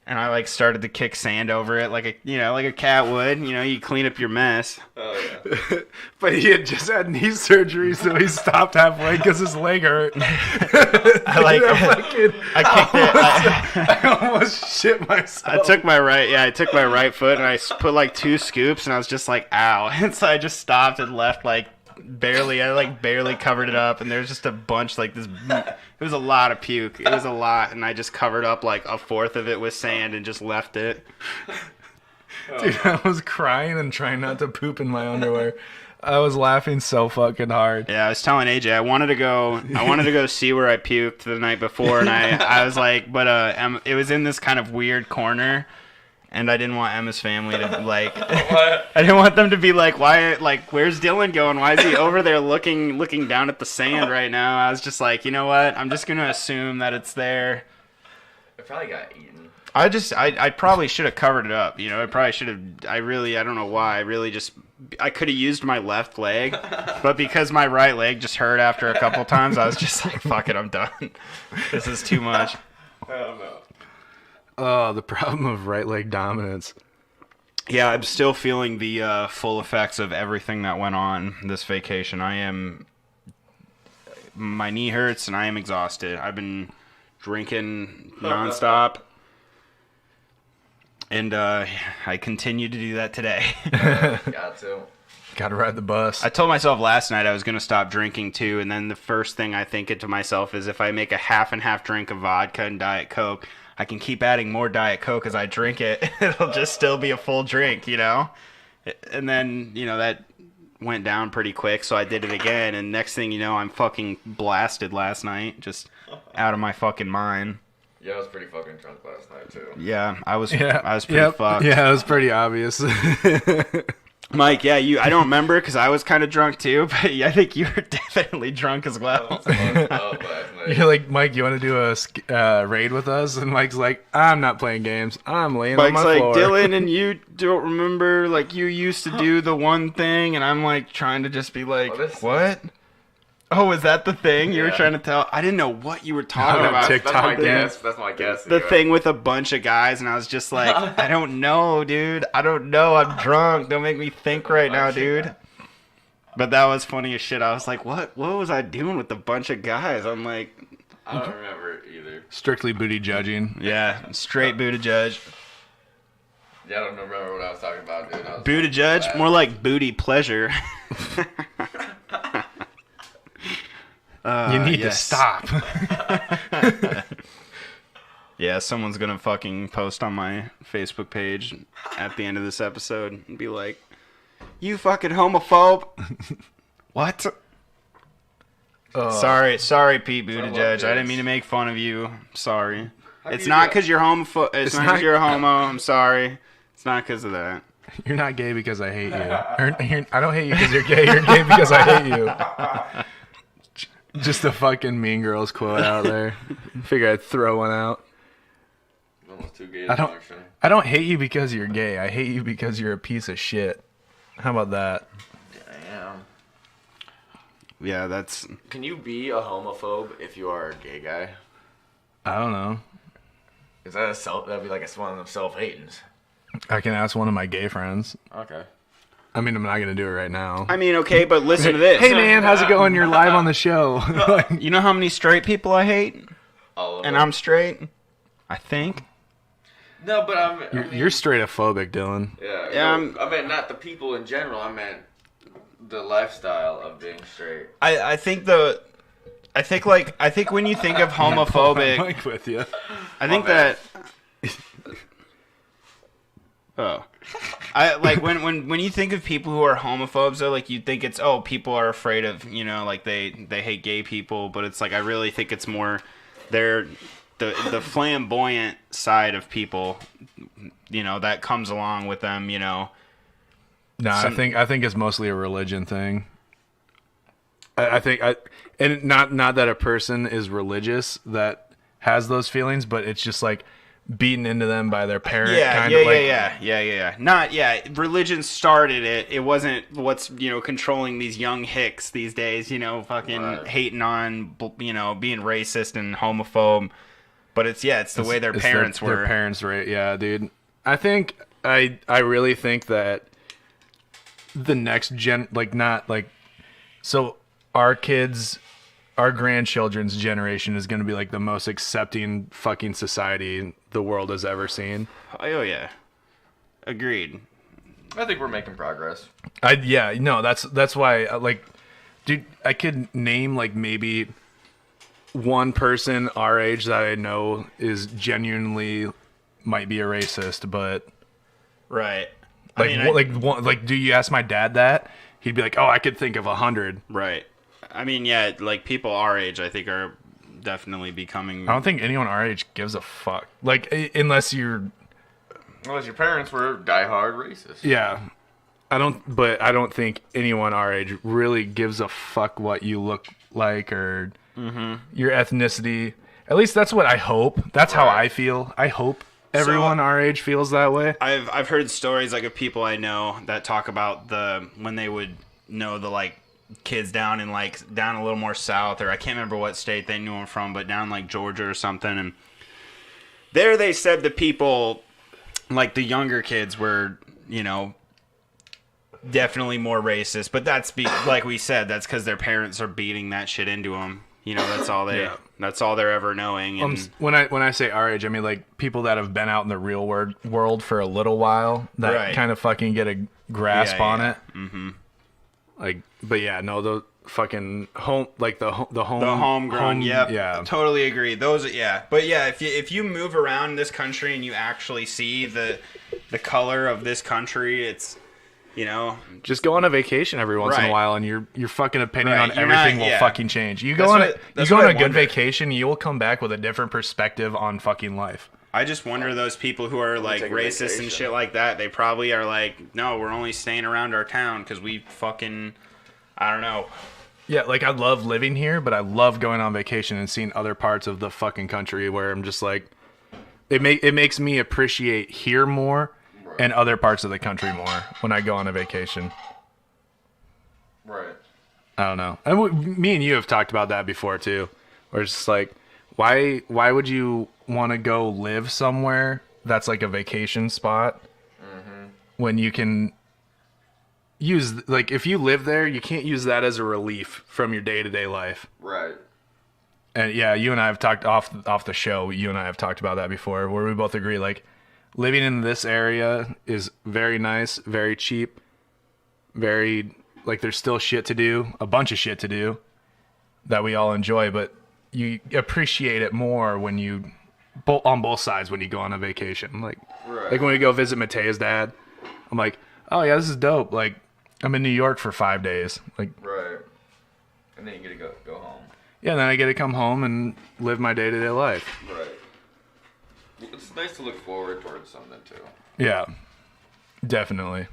And I like started to kick sand over it like a cat would. You clean up your mess. Oh yeah. But he had just had knee surgery, so he stopped halfway because his leg hurt. I kicked it. I almost shit myself. I took my right foot and I put like 2 scoops, and I was just like, ow. And so I just stopped and left barely. I barely covered it up, and there's just a bunch like this. It was a lot of puke. It was a lot, and I just covered up like 1/4 of it with sand and just left it. Dude, I was crying and trying not to poop in my underwear. I was laughing so fucking hard. Yeah, I was telling AJ I wanted to go see where I puked the night before, and I was like, but it was in this kind of weird corner. And I didn't want Emma's family to I didn't want them to be like, why? Like, where's Dylan going? Why is he over there looking down at the sand right now? I was just like, you know what? I'm just gonna assume that it's there. It probably got eaten. I probably should have covered it up. I probably should have. I don't know why. I could have used my left leg, but because my right leg just hurt after a couple times, I was just like, fuck it, I'm done. This is too much. I don't know. Oh, the problem of right leg dominance. Yeah, I'm still feeling the full effects of everything that went on this vacation. My knee hurts and I am exhausted. I've been drinking nonstop. And I continue to do that today. Got to. Gotta ride the bus. I told myself last night I was going to stop drinking too, and then the first thing I think to myself is if I make a half and half drink of vodka and Diet Coke, I can keep adding more Diet Coke as I drink it. It'll just still be a full drink, you know? And then, you know, that went down pretty quick, so I did it again, and next thing you know, I'm fucking blasted last night, just out of my fucking mind. Yeah, I was pretty fucking drunk last night too. Yeah, I was pretty fucked. Yeah, it was pretty obvious. Mike, yeah, I don't remember because I was kind of drunk too, but I think you were definitely drunk as well. You're like, Mike, you want to do a raid with us? And Mike's like, I'm not playing games. I'm laying on my floor. Mike's like, Dylan, and you don't remember, like, you used to do the one thing, and I'm like trying to just be like, what? Oh, is that the thing you were trying to tell? I didn't know what you were talking about. TikTok. That's my guess. The thing with a bunch of guys, and I was just like, I don't know, dude. I don't know. I'm drunk. Don't make me think right now, dude. But that was funny as shit. I was like, what was I doing with a bunch of guys? I'm like... I don't remember it either. Strictly booty judging. Yeah, straight booty judge. Yeah, I don't remember what I was talking about, dude. Booty judge? More like booty pleasure. You need to stop. Yeah, someone's gonna fucking post on my Facebook page at the end of this episode and be like, "You fucking homophobe." What? Sorry, Pete Buttigieg. I didn't mean to make fun of you. Sorry. It's not because you're homophobe. It's not because you're a homo. I'm sorry. It's not because of that. You're not gay because I hate you. I don't hate you because you're gay. You're gay because I hate you. Just a fucking Mean Girls quote out there. Figure I'd throw one out. Almost too gay. I don't hate you because you're gay. I hate you because you're a piece of shit. How about that? Damn. Yeah, that's... Can you be a homophobe if you are a gay guy? I don't know. Is that that'd be like one of them self-hatings. I can ask one of my gay friends. Okay. I mean, I'm not going to do it right now. I mean, okay, but listen to this. Hey, man, how's it going? You're live on the show. You know how many straight people I hate? All of and them. I'm straight? I think. No, but You're straight phobic, Dylan. Yeah, I meant not the people in general. I meant the lifestyle of being straight. I think when you think of homophobic... Mike with you. I think that... Oh. I like when you think of people who are homophobes though, like you think it's people are afraid of, you know, like they hate gay people, but it's like I really think it's more they're the flamboyant side of people, you know, that comes along with them, you know. No, I think it's mostly a religion thing. I think and not that a person is religious that has those feelings, but it's just like beaten into them by their parent. Religion started it. It wasn't what's, you know, controlling these young hicks these days, you know, fucking hating on, you know, being racist and homophobe. But it's the way their parents were. Their parents, right? Yeah, dude. I think I really think that the next gen, like not like, so our kids, our grandchildren's generation is going to be like the most accepting fucking society the world has ever seen. Oh yeah, agreed. I think we're making progress. That's why, like, dude, I could name like maybe one person our age that I know is genuinely might be a racist, but right. Like, do you ask my dad that? He'd be like, "Oh, I could think of 100." Right. I mean, yeah, like people our age, I think, are definitely becoming. I don't think anyone our age gives a fuck. Like, unless your parents were diehard racist. Yeah, I don't think anyone our age really gives a fuck what you look like or your ethnicity. At least that's what I hope. That's how I feel. I hope everyone our age feels that way. I've heard stories like of people I know that talk about when they would know the like kids down a little more south, or I can't remember what state they knew them from, but down like Georgia or something, and there they said the people, like the younger kids, were, you know, definitely more racist, but like we said, that's because their parents are beating that shit into them. You know, that's all that's all they're ever knowing. And when I say our age, I mean like people that have been out in the real world for a little while that kind of fucking get a grasp on it. Mm-hmm. Like, but yeah, no, the fucking home, like the homegrown. Yep. Yeah. Totally agree. Those, yeah. But yeah, if you move around this country and you actually see the color of this country, it's, you know, just go on a vacation every once in a while, and your fucking opinion on everything will fucking change. You go on a good vacation, you will come back with a different perspective on fucking life. I just wonder those people who are like racist and shit like that. They probably are like, no, we're only staying around our town because we fucking, I don't know. Yeah, like I love living here, but I love going on vacation and seeing other parts of the fucking country where I'm just like, it makes me appreciate here more and other parts of the country more when I go on a vacation. Right. I don't know. And me and you have talked about that before too. Where it's just like, why would you want to go live somewhere that's like a vacation spot when you can use, like, if you live there, you can't use that as a relief from your day-to-day life. Right. And yeah, you and I have talked off the show. You and I have talked about that before, where we both agree, like, living in this area is very nice, very cheap, very, like, there's still shit to do, a bunch of shit to do that we all enjoy, but you appreciate it more when you, on both sides, when you go on a vacation. Like, like when we go visit Matea's dad, I'm like, oh yeah, this is dope. Like, I'm in New York for 5 days. Like, right. And then you get to go home. Yeah, and then I get to come home and live my day-to-day life. Right. It's nice to look forward towards something too. Yeah, definitely.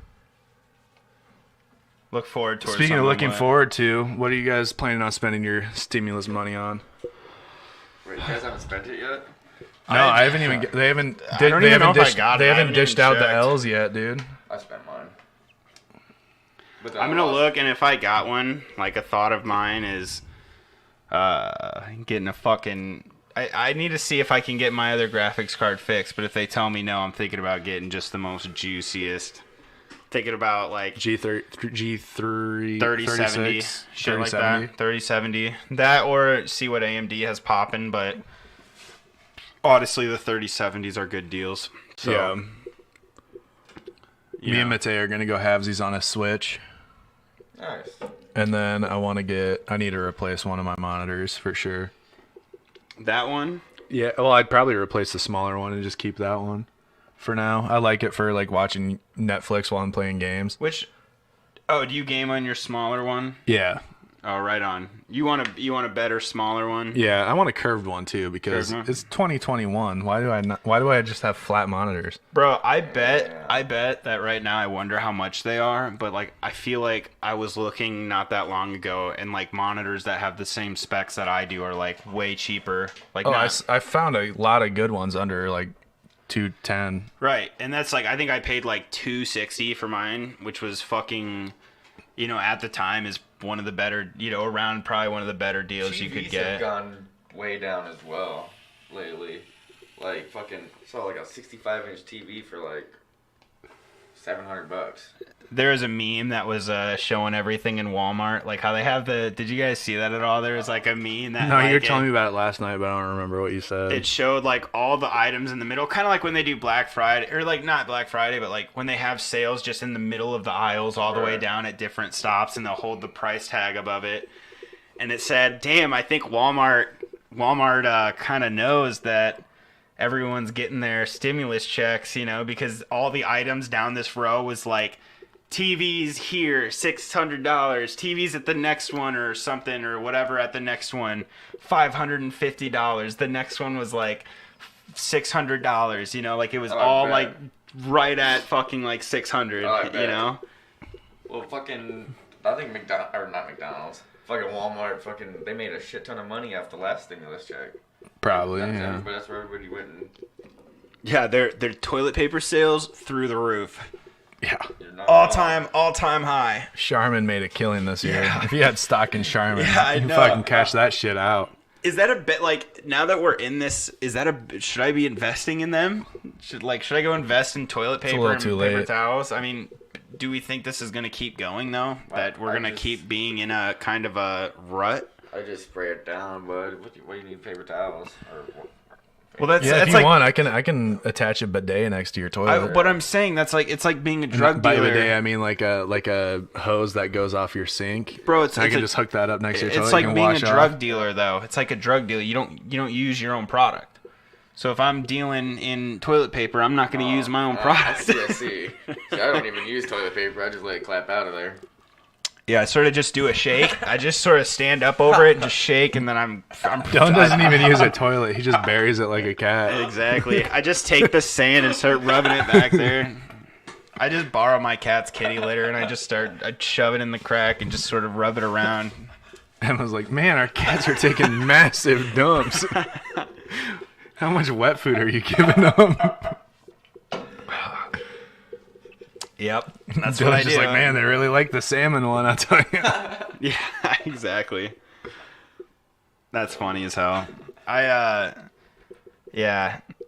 Look forward towards. Speaking of looking forward to, what are you guys planning on spending your stimulus money on? Wait, you guys haven't spent it yet? No, I haven't even. They haven't. I don't even know if I got it. They I haven't haven't dished even out the checked. L's yet, dude. I spent mine. But I'm gonna look, and if I got one, like a thought of mine is, getting a fucking. I need to see if I can get my other graphics card fixed. But if they tell me no, I'm thinking about getting just the most juiciest. Thinking about like G3 3070 shit like that. 3070 that, or see what AMD has popping. But honestly, the 3070s are good deals. So, yeah. Me and Matei are gonna go halvesies on a Switch. Nice. And then I need to replace one of my monitors for sure. That one? Yeah, well, I'd probably replace the smaller one and just keep that one for now. I like it for like watching Netflix while I'm playing games. Do you game on your smaller one? Yeah. Oh, right on. You want a better, smaller one? Yeah, I want a curved one too because it's 2021. Why do I just have flat monitors? Bro, I bet that right now I wonder how much they are, but like I feel like I was looking not that long ago and like monitors that have the same specs that I do are like way cheaper. Like I found a lot of good ones under like $210. Right. And that's like, I think I paid like $260 for mine, which was fucking, at the time is one of the better, around probably one of the better deals TVs you could get. have gone way down as well lately. Like fucking saw like a 65-inch TV for like $700. There was a meme that was showing everything in Walmart, like how they have did you guys see that at all? There was like a meme that No, you were telling me about it last night, but I don't remember what you said. It showed like all the items in the middle, kind of like when they do Black Friday, or like not Black Friday, but like when they have sales just in the middle of the aisles all the way down at different stops, and they'll hold the price tag above it. And it said, damn, I think Walmart kind of knows that everyone's getting their stimulus checks, because all the items down this row was like TVs here, $600, TVs at the next one or something or whatever at the next one, $550. The next one was like $600, like it was all like right at fucking like 600, Well, fucking, I think not McDonald's, fucking Walmart, they made a shit ton of money after the last stimulus check. Probably, yeah. But that's where everybody went and... Yeah, their toilet paper sales through the roof. Yeah. All time high. Charmin made a killing this year. Yeah. If you had stock in Charmin, you know. fucking cash that shit out. Is that a bit like, now that we're in this, should I be investing in them? Should I go invest in toilet paper and paper towels? I mean, do we think this is going to keep going though? That we're going to keep being in a kind of a rut? I just spray it down, bud. What do you need paper towels? Or Well, that's if you like, want, I can attach a bidet next to your toilet. what I'm saying, that's like, it's like being a drug By dealer. bidet, I mean like a hose that goes off your sink. Bro, I can just hook that up next to your toilet. It's like you can being a wash drug off. dealer, though. It's like a drug dealer. You don't use your own product. So if I'm dealing in toilet paper, I'm not going to use my own product. I see. I don't even use toilet paper. I just let it clap out of there. Yeah, I sort of just do a shake. I just sort of stand up over it and just shake, and then I'm Don doesn't even use a toilet. He just buries it like a cat. Exactly. I just take the sand and start rubbing it back there. I just borrow my cat's kitty litter, and I shove it in the crack and just sort of rub it around. Emma's like, man, our cats are taking massive dumps. How much wet food are you giving them? Yep, that's Dylan's what I just do. like, man, they really like the salmon one, I'll tell you. Yeah, exactly. That's funny as hell. Yeah,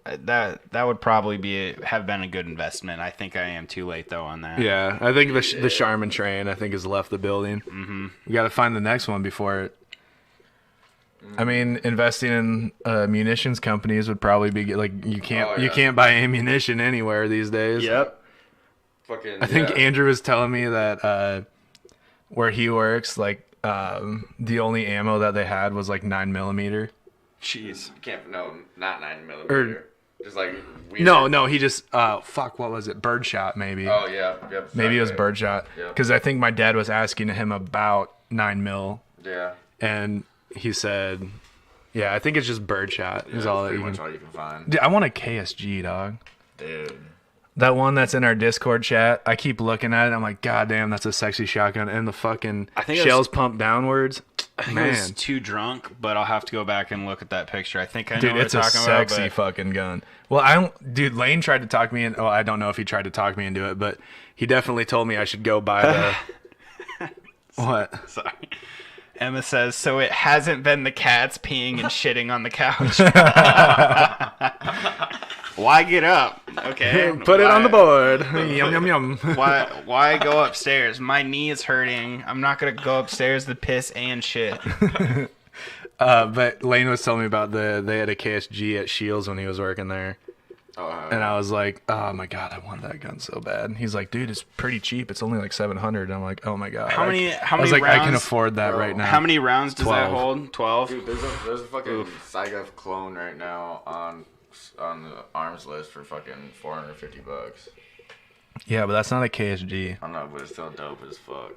that would probably have been a good investment. I think I am too late though on that. Yeah, I think the Charmin train, I think, has left the building. Mm-hmm. We got to find the next one before it. I mean, investing in munitions companies would probably be like you can't buy ammunition anywhere these days. Yep. I think Andrew was telling me that where he works, like the only ammo that they had was like 9mm. Jeez. You can't, no, not 9mm. Just like weird. No, he just what was it? Birdshot maybe. Oh yeah, yep. Maybe it was birdshot. Because I think my dad was asking him about 9mm. Yeah. And he said, "Yeah, I think it's just birdshot is all that pretty you much can." all you can find. Dude, I want a KSG, dog. Dude. That one that's in our Discord chat, I keep looking at it. I'm like, God damn, that's a sexy shotgun. And the fucking shells pump downwards. I was too drunk, but I'll have to go back and look at that picture. I think I know Dude, what it's you're a talking about. sexy fucking gun. Well, Lane tried to talk me in. Oh, I don't know if he tried to talk me into it, but he definitely told me I should go buy the. What? Sorry. Emma says, so it hasn't been the cats peeing and shitting on the couch. Why get up? Okay. Put it on the board. Yum, yum, yum. Why go upstairs? My knee is hurting. I'm not going to go upstairs to piss and shit. But Lane was telling me about they had a KSG at Shields when he was working there. And I was like, oh my God, I want that gun so bad. And he's like, dude, it's pretty cheap. It's only like $700. And I'm like, oh my God. How many I was like, rounds? I can afford that right now. How many rounds does 12. that hold? 12? Dude, there's a fucking Saigoth clone right now on the arms list for fucking $450. Yeah, but that's not a KSG. I don't know, but it's still dope as fuck.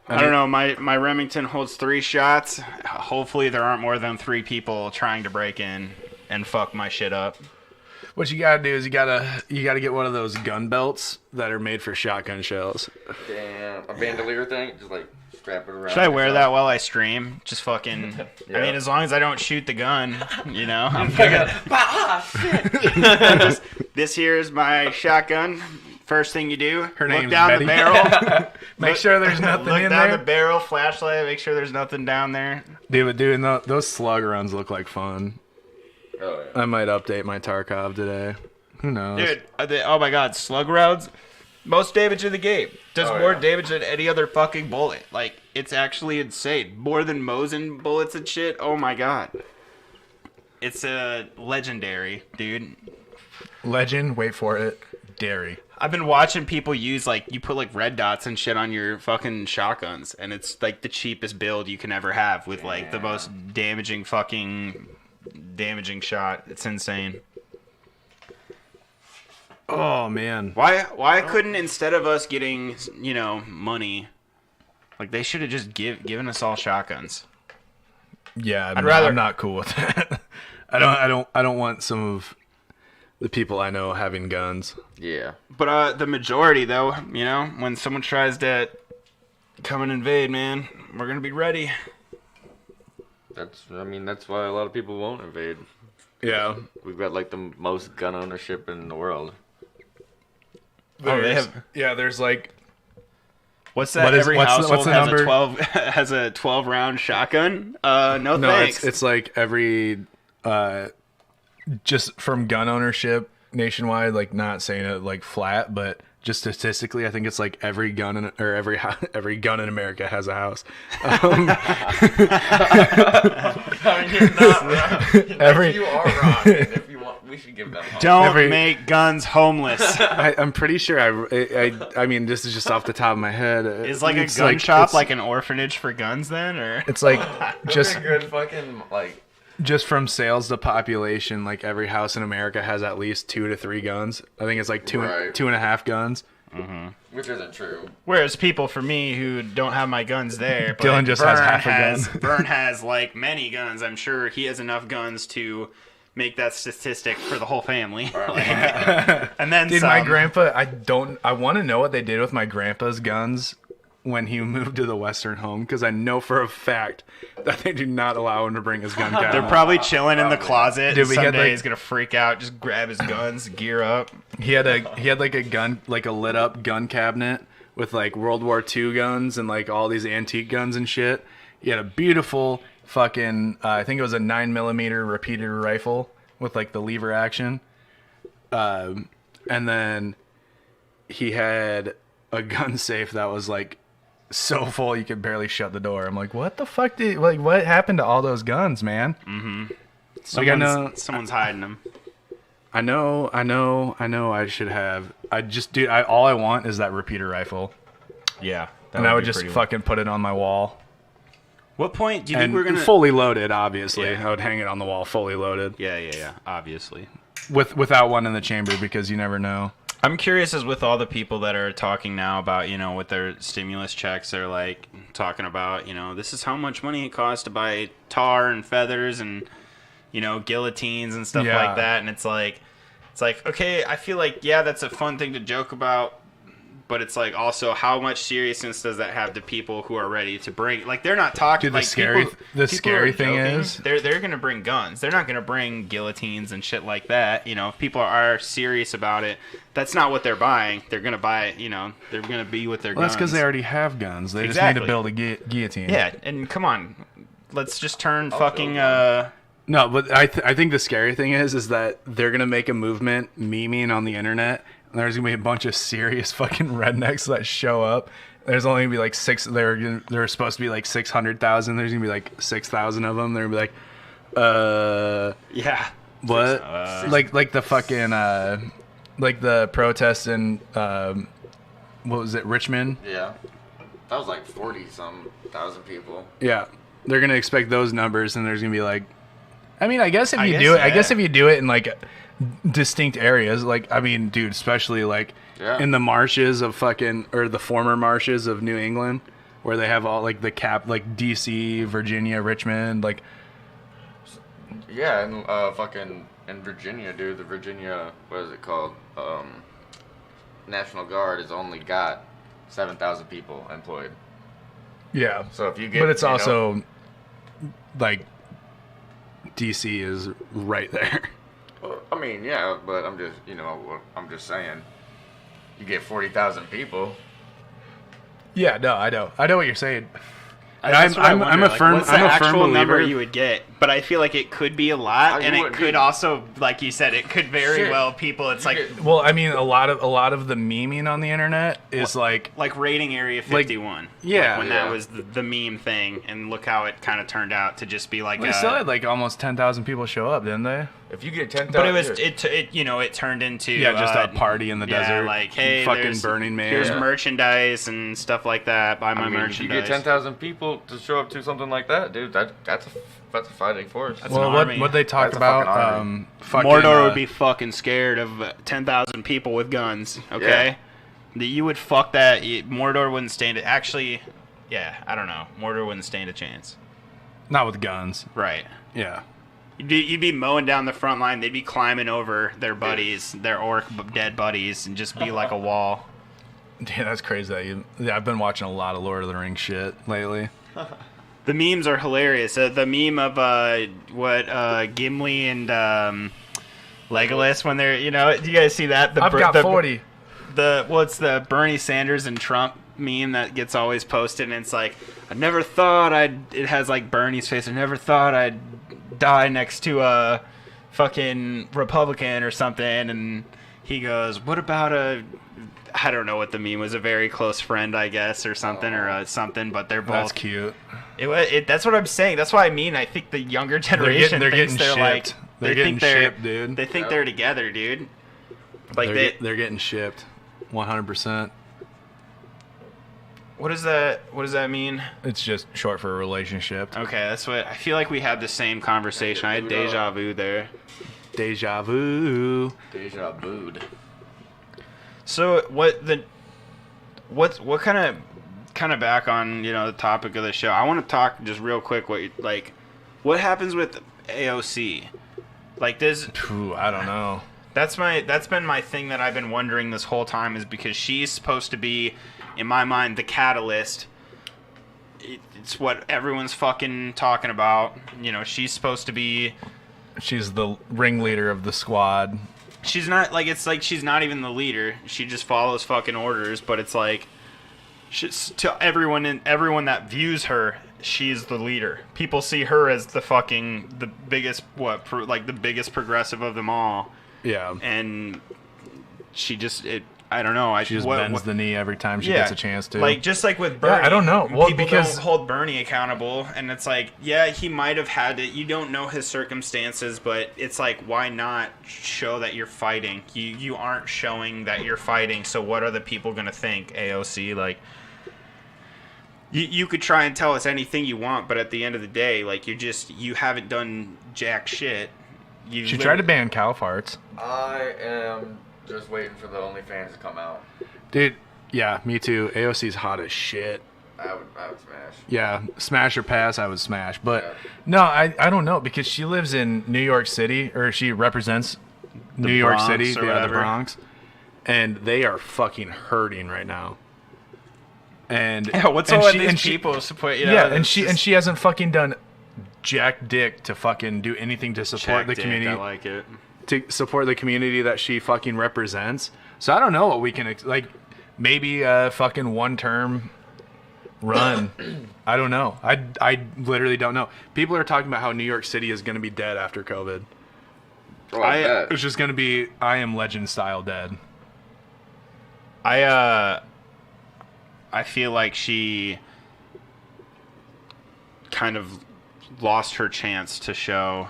I don't know. My Remington holds 3 shots. Hopefully there aren't more than 3 people trying to break in and fuck my shit up. What you gotta do is you gotta get one of those gun belts that are made for shotgun shells. Damn, a bandolier thing? Just like strap it around. Should I wear that while I stream? Just fucking. Yeah. I mean, as long as I don't shoot the gun, you know. I'm shit. This here is my shotgun. First thing you do, Her look name's down Betty. the barrel. Make sure there's nothing Look in down there. the barrel, flashlight. Make sure there's nothing down there. Dude, those slug runs look like fun. Oh, yeah. I might update my Tarkov today. Who knows? Dude, oh my God, slug rounds, most damage in the game. Does more damage than any other fucking bullet. Like, it's actually insane. More than Mosin bullets and shit. Oh my God. It's legendary, dude. Legend, wait for it, dairy. I've been watching people use, like, you put, like, red dots and shit on your fucking shotguns, and it's, like, the cheapest build you can ever have with, like, the most damaging shot. It's insane. Oh man, Why couldn't, instead of us getting, money, like, they should have just given us all shotguns. yeah, rather- I'm not cool with that. I don't want some of the people I know having guns. Yeah. But the majority, though, when someone tries to come and invade, man, we're gonna be ready. That's why a lot of people won't invade. Yeah, We've got like the most gun ownership in the world. There's like What's that? What's Household the has number? has a 12-round shotgun. No thanks. it's like every just from gun ownership nationwide, like not saying it like flat, but just statistically, I think it's like every gun in America has a house. I mean, you're not wrong. Every- You are wrong. If you We should give them hope. Don't make guns homeless. I'm pretty sure I mean, this is just off the top of my head. Is like a gun shop like an orphanage for guns then, or it's like just good fucking like. Just from sales to population, like every house in America has at least 2 to 3 guns. I think it's like two and a half guns. Mm-hmm. Which isn't true. Whereas people for me who don't have my guns there, but Dylan just has half a gun. Vern has like many guns. I'm sure he has enough guns to make that statistic for the whole family. And then dude, some. my grandpa, I want to know what they did with my grandpa's guns when he moved to the Western home, because I know for a fact that they do not allow him to bring his gun cabinet. They're probably chilling in the closet. Dude, Someday he's gonna freak out, just grab his guns, gear up. He had like a gun, like a lit up gun cabinet with like World War II guns and like all these antique guns and shit. He had a beautiful fucking, I think it was a 9mm repeater rifle with like the lever action. And then he had a gun safe that was like so full you could barely shut the door. I'm like, what the fuck what happened to all those guns, man? Mm-hmm. Someone's hiding them. I know. I should have. All I want is that repeater rifle. Yeah, and I would just fucking put it on my wall. What point do you think And we're gonna fully loaded? Obviously, Yeah. I would hang it on the wall, fully loaded. Yeah. Obviously. Without one in the chamber, because you never know. I'm curious as with all the people that are talking now about, with their stimulus checks, they're like talking about, this is how much money it costs to buy tar and feathers and, guillotines and stuff like that. And it's like, okay, I feel like, yeah, that's a fun thing to joke about. But it's like also how much seriousness does that have to people who are ready to bring? Like they're not talking. Dude, like the scary thing is they're gonna bring guns. They're not gonna bring guillotines and shit like that. If people are serious about it, that's not what they're buying. They're gonna buy. They're gonna be with their guns. That's because they already have guns. They just need to build a guillotine. Yeah, and come on, let's just turn fucking. No, but I think the scary thing is that they're gonna make a movement memeing on the internet. There's gonna be a bunch of serious fucking rednecks that show up. There's only gonna be like six. They're supposed to be like 600,000. There's gonna be like 6,000 of them. They're gonna be like, yeah, what? Like the fucking like the protest in what was it, Richmond? Yeah, that was like 40-some thousand people. Yeah, they're gonna expect those numbers, and there's gonna be like, I mean, I guess if you do it in like distinct areas, like, I mean, dude, especially like in the marshes of or the former marshes of New England, where they have all like the like DC, Virginia, Richmond, like and fucking in Virginia, dude, the Virginia, what is it called, National Guard has only got 7,000 people employed. Yeah, so if you get, but it's also like DC is right there. I mean, yeah, but I'm just saying, you get 40,000 people. Yeah, no, I know what you're saying. I'm a firm believer number you would get, but I feel like it could be a lot, and it could also, like you said, it could very well people. It's like, well, I mean, a lot of the memeing on the internet is like raiding Area 51. When that was the meme thing, and look how it kind of turned out to just be like. They still had like almost 10,000 people show up, didn't they? If you get 10,000, but it was it turned into just a party in the desert, like, hey, fucking Burning Man. Here's merchandise and stuff like that. Buy my merchandise. If you get 10,000 people to show up to something like that, dude, that's a fighting force. That's what they talked about, Mordor would be fucking scared of 10,000 people with guns. Okay, you would fuck that. Mordor wouldn't stand it. Actually, I don't know. Mordor wouldn't stand a chance. Not with guns, right? Yeah. You'd be mowing down the front line. They'd be climbing over their buddies, their orc dead buddies, and just be like a wall. Yeah, that's crazy. I've been watching a lot of Lord of the Rings shit lately. The memes are hilarious. The meme of Gimli and Legolas when they're, do you guys see that? I've got 40. It's the Bernie Sanders and Trump meme that gets always posted, and it's like, I never thought it has like Bernie's face. I never thought I'd die next to a fucking Republican or something, and he goes, what about I don't know what the meme was, a very close friend, I guess, or something, something, but they're both. That's cute. That's what I'm saying. That's what I mean. I think the younger generation they're thinks getting they're shipped. they getting think they're shipped, dude. They think Yep. they're together, dude. Like they're getting shipped, 100%. What does that mean? It's just short for a relationship. Okay, that's what I feel like we had the same conversation. I had deja vu there. Deja vu. Deja vu'd. So what kind of back on the topic of the show? I want to talk just real quick. What happens with AOC? Like this. Ooh, I don't know. That's been my thing that I've been wondering this whole time, is because she's supposed to be, in my mind, the catalyst. It's what everyone's fucking talking about. She's supposed to be. She's the ringleader of the squad. She's not she's not even the leader. She just follows fucking orders. But it's like, to everyone that views her, she's the leader. People see her as the biggest the biggest progressive of them all. Yeah. And she just I don't know. She just bends the knee every time she gets a chance to. Like, just like with Bernie. Yeah, I don't know. Well, people because don't hold Bernie accountable, and it's like, yeah, he might have had it. You don't know his circumstances, but it's like, why not show that you're fighting? You aren't showing that you're fighting, so what are the people going to think, AOC? Like, you could try and tell us anything you want, but at the end of the day, like, you haven't done jack shit. She tried to ban cow farts. I am just waiting for the OnlyFans to come out. Dude, yeah, me too. AOC's hot as shit. I would smash. Yeah, smash or pass, I would smash. But Yeah. no, I don't know, because she lives in New York City, or she represents New York Bronx City, or the whatever. Bronx, and they are fucking hurting right now. And Yeah, what's all these people support? and she hasn't fucking done jack dick to fucking do anything to support the community. I like it. To support the community that she fucking represents. So I don't know what we can maybe a fucking one-term run. I don't know. I literally don't know. People are talking about how New York City is going to be dead after COVID. Oh, I bet. It's just going to be I Am Legend style dead. I feel like she kind of lost her chance to show.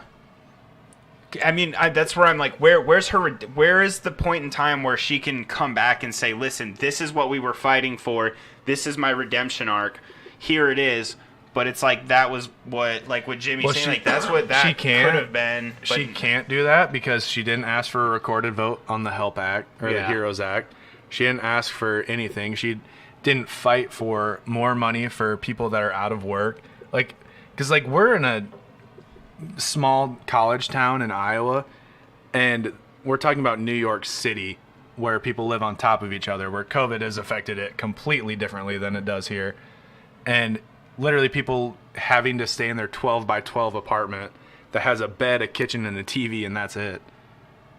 I mean, that's where I'm like, where is the point in time where she can come back and say, listen, this is what we were fighting for. This is my redemption arc. Here it is. But it's like, that was what Jimmy's saying. That's what that could have been. But She can't do that because she didn't ask for a recorded vote on the HELP Act or the HEROES Act. She didn't ask for anything. She didn't fight for more money for people that are out of work. Because we're in a small college town in Iowa, and we're talking about New York City, where people live on top of each other, where COVID has affected it completely differently than it does here. And literally people having to stay in their 12 by 12 apartment that has a bed, a kitchen, and a TV, and that's it.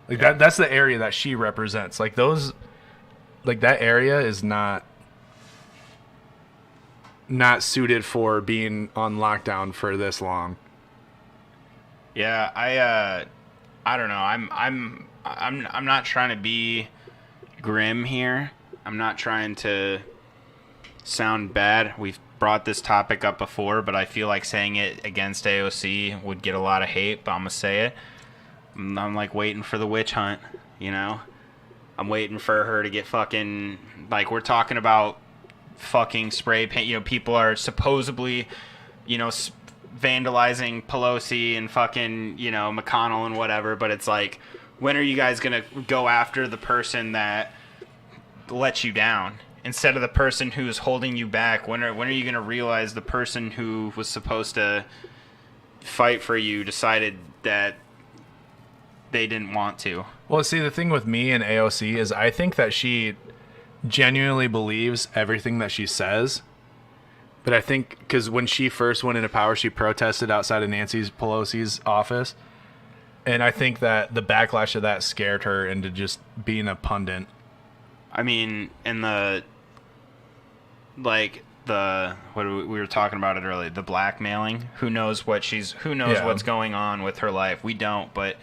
That's the area that she represents. That area is not suited for being on lockdown for this long. yeah, I don't know. I'm not trying to be grim here. I'm not trying to sound bad. We've brought this topic up before, but I feel like saying it against AOC would get a lot of hate, but I'm going to say it. I'm waiting for the witch hunt, I'm waiting for her to get fucking, we're talking about fucking spray paint. People are supposedly, vandalizing Pelosi and fucking, McConnell and whatever, but it's like, when are you guys going to go after the person that lets you down instead of the person who's holding you back? When are you going to realize the person who was supposed to fight for you decided that they didn't want to? Well, see, the thing with me and AOC is I think that she genuinely believes everything that she says. But I think because when she first went into power, she protested outside of Nancy Pelosi's office. And I think that the backlash of that scared her into just being a pundit. I mean, in we were talking about it earlier, the blackmailing. Who knows what's going on with her life? We don't, but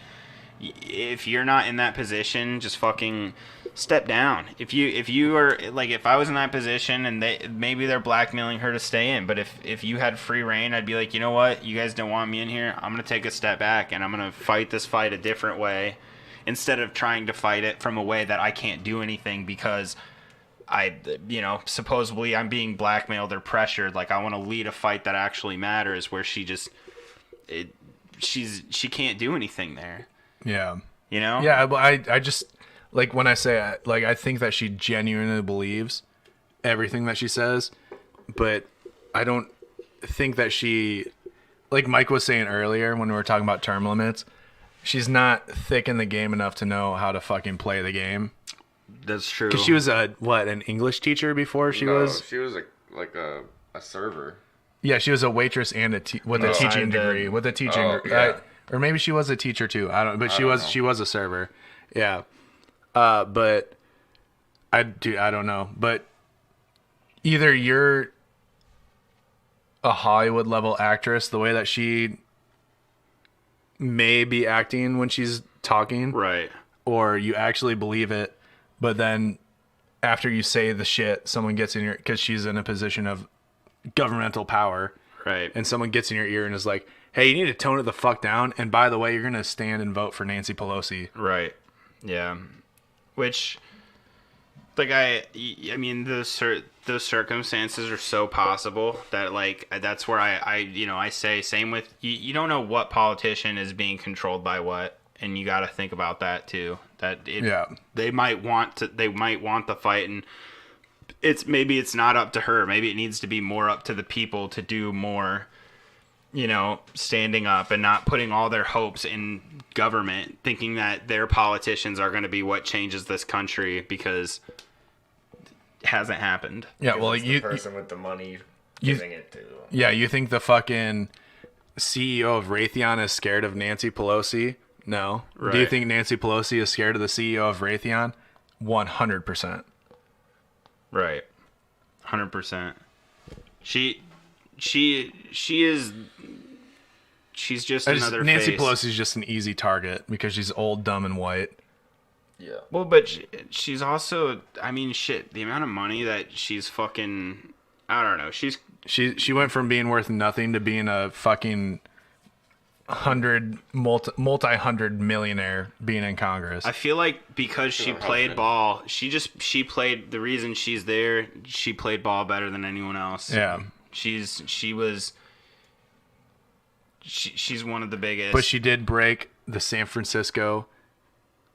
if you're not in that position, just fucking step down. If you are like, if I was in that position and maybe they're blackmailing her to stay in, but if you had free reign, I'd be like, you know what, you guys don't want me in here. I'm gonna take a step back and I'm gonna fight this fight a different way, instead of trying to fight it from a way that I can't do anything because supposedly I'm being blackmailed or pressured. Like, I want to lead a fight that actually matters, where she can't do anything there. Yeah. You know? Yeah, but I just, like, when I say, like, I think that she genuinely believes everything that she says, but I don't think that she, like Mike was saying earlier when we were talking about term limits, she's not thick in the game enough to know how to fucking play the game. That's true. Because she was an English teacher before she was? She was a server. Yeah, she was a waitress and with a teaching degree. With a teaching or maybe she was a teacher too. I don't. But she was a server. Yeah. But I don't know. But either you're a Hollywood level actress, the way that she may be acting when she's talking, right? Or you actually believe it, but then after you say the shit, someone gets in your, because she's in a position of governmental power, right? And someone gets in your ear and is like, hey, you need to tone it the fuck down. And by the way, you're going to stand and vote for Nancy Pelosi. Right. Yeah. Which, like, I mean, those circumstances are so possible that, like, that's where I say, same with, you don't know what politician is being controlled by what. And you got to think about that too. They might want the fight, and maybe it's not up to her. Maybe it needs to be more up to the people to do more, standing up and not putting all their hopes in government, thinking that their politicians are going to be what changes this country, because it hasn't happened. Yeah, well, the person with the money giving it to them. Yeah, you think the fucking CEO of Raytheon is scared of Nancy Pelosi? No. Right. Do you think Nancy Pelosi is scared of the CEO of Raytheon? 100%. Right. 100%. She is. She's just another Nancy face. Pelosi's just an easy target because she's old, dumb, and white. Yeah. Well, but she's also. I mean, shit. The amount of money that she's fucking. I don't know. She went from being worth nothing to being a fucking multi-hundred millionaire being in Congress. I feel like because she played ball, she played, the reason she's there, she played ball better than anyone else. Yeah. She's one of the biggest. But she did break the San Francisco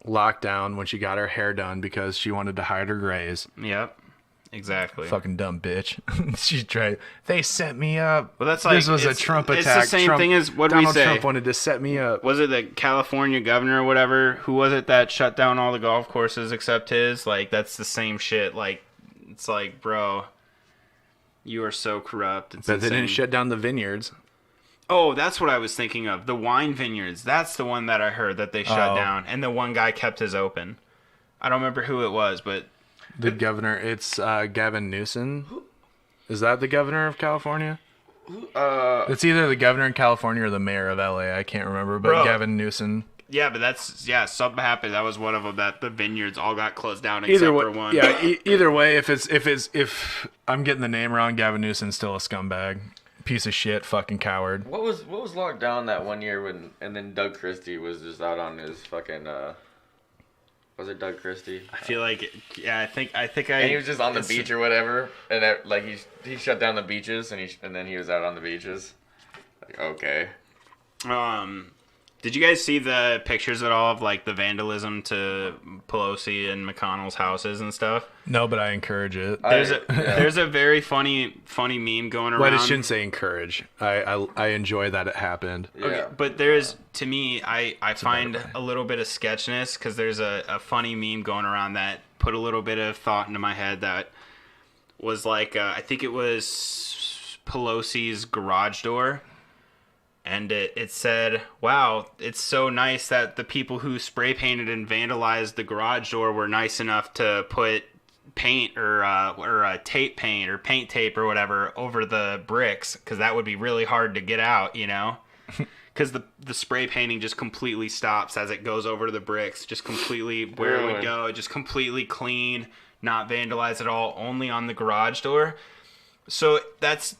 lockdown when she got her hair done because she wanted to hide her grays. Yep. Exactly. Fucking dumb bitch. She tried. They set me up. Well, that's like, this was a Trump attack. It's the same thing as what we say. Donald Trump wanted to set me up. Was it the California governor or whatever? Who was it that shut down all the golf courses except his? Like, that's the same shit. Like, it's like, bro, you are so corrupt. It's but they didn't shut down the vineyards. Oh, that's what I was thinking of. The wine vineyards. That's the one that I heard that they shut down. And the one guy kept his open. I don't remember who it was, but... The governor, it's Gavin Newsom. Is that the governor of California? It's either the governor in California or the mayor of LA. I can't remember, but Gavin Newsom. Yeah, but something happened. That was one of them, that the vineyards all got closed down except for one. Yeah, either way, if I'm getting the name wrong, Gavin Newsom's still a scumbag. Piece of shit, fucking coward. What was locked down that one year and then Doug Christie was just out on his fucking was it Doug Christie? I feel like, yeah, I think and he was just on the beach or whatever, and that, like, he shut down the beaches, and then he was out on the beaches. Like, okay. Did you guys see the pictures at all of, like, the vandalism to Pelosi and McConnell's houses and stuff? No, but I encourage it. There's a very funny meme going around. Well, I shouldn't say encourage. I enjoy that it happened. Yeah. Okay, but there's, to me, I find a little bit of sketchness, because there's a funny meme going around that put a little bit of thought into my head that was like, I think it was Pelosi's garage door. And it said, wow, it's so nice that the people who spray painted and vandalized the garage door were nice enough to put paint or tape paint or paint tape or whatever over the bricks, because that would be really hard to get out, Because because the spray painting just completely stops as it goes over to the bricks, just completely where it would go, just completely clean, not vandalized at all, only on the garage door. So that's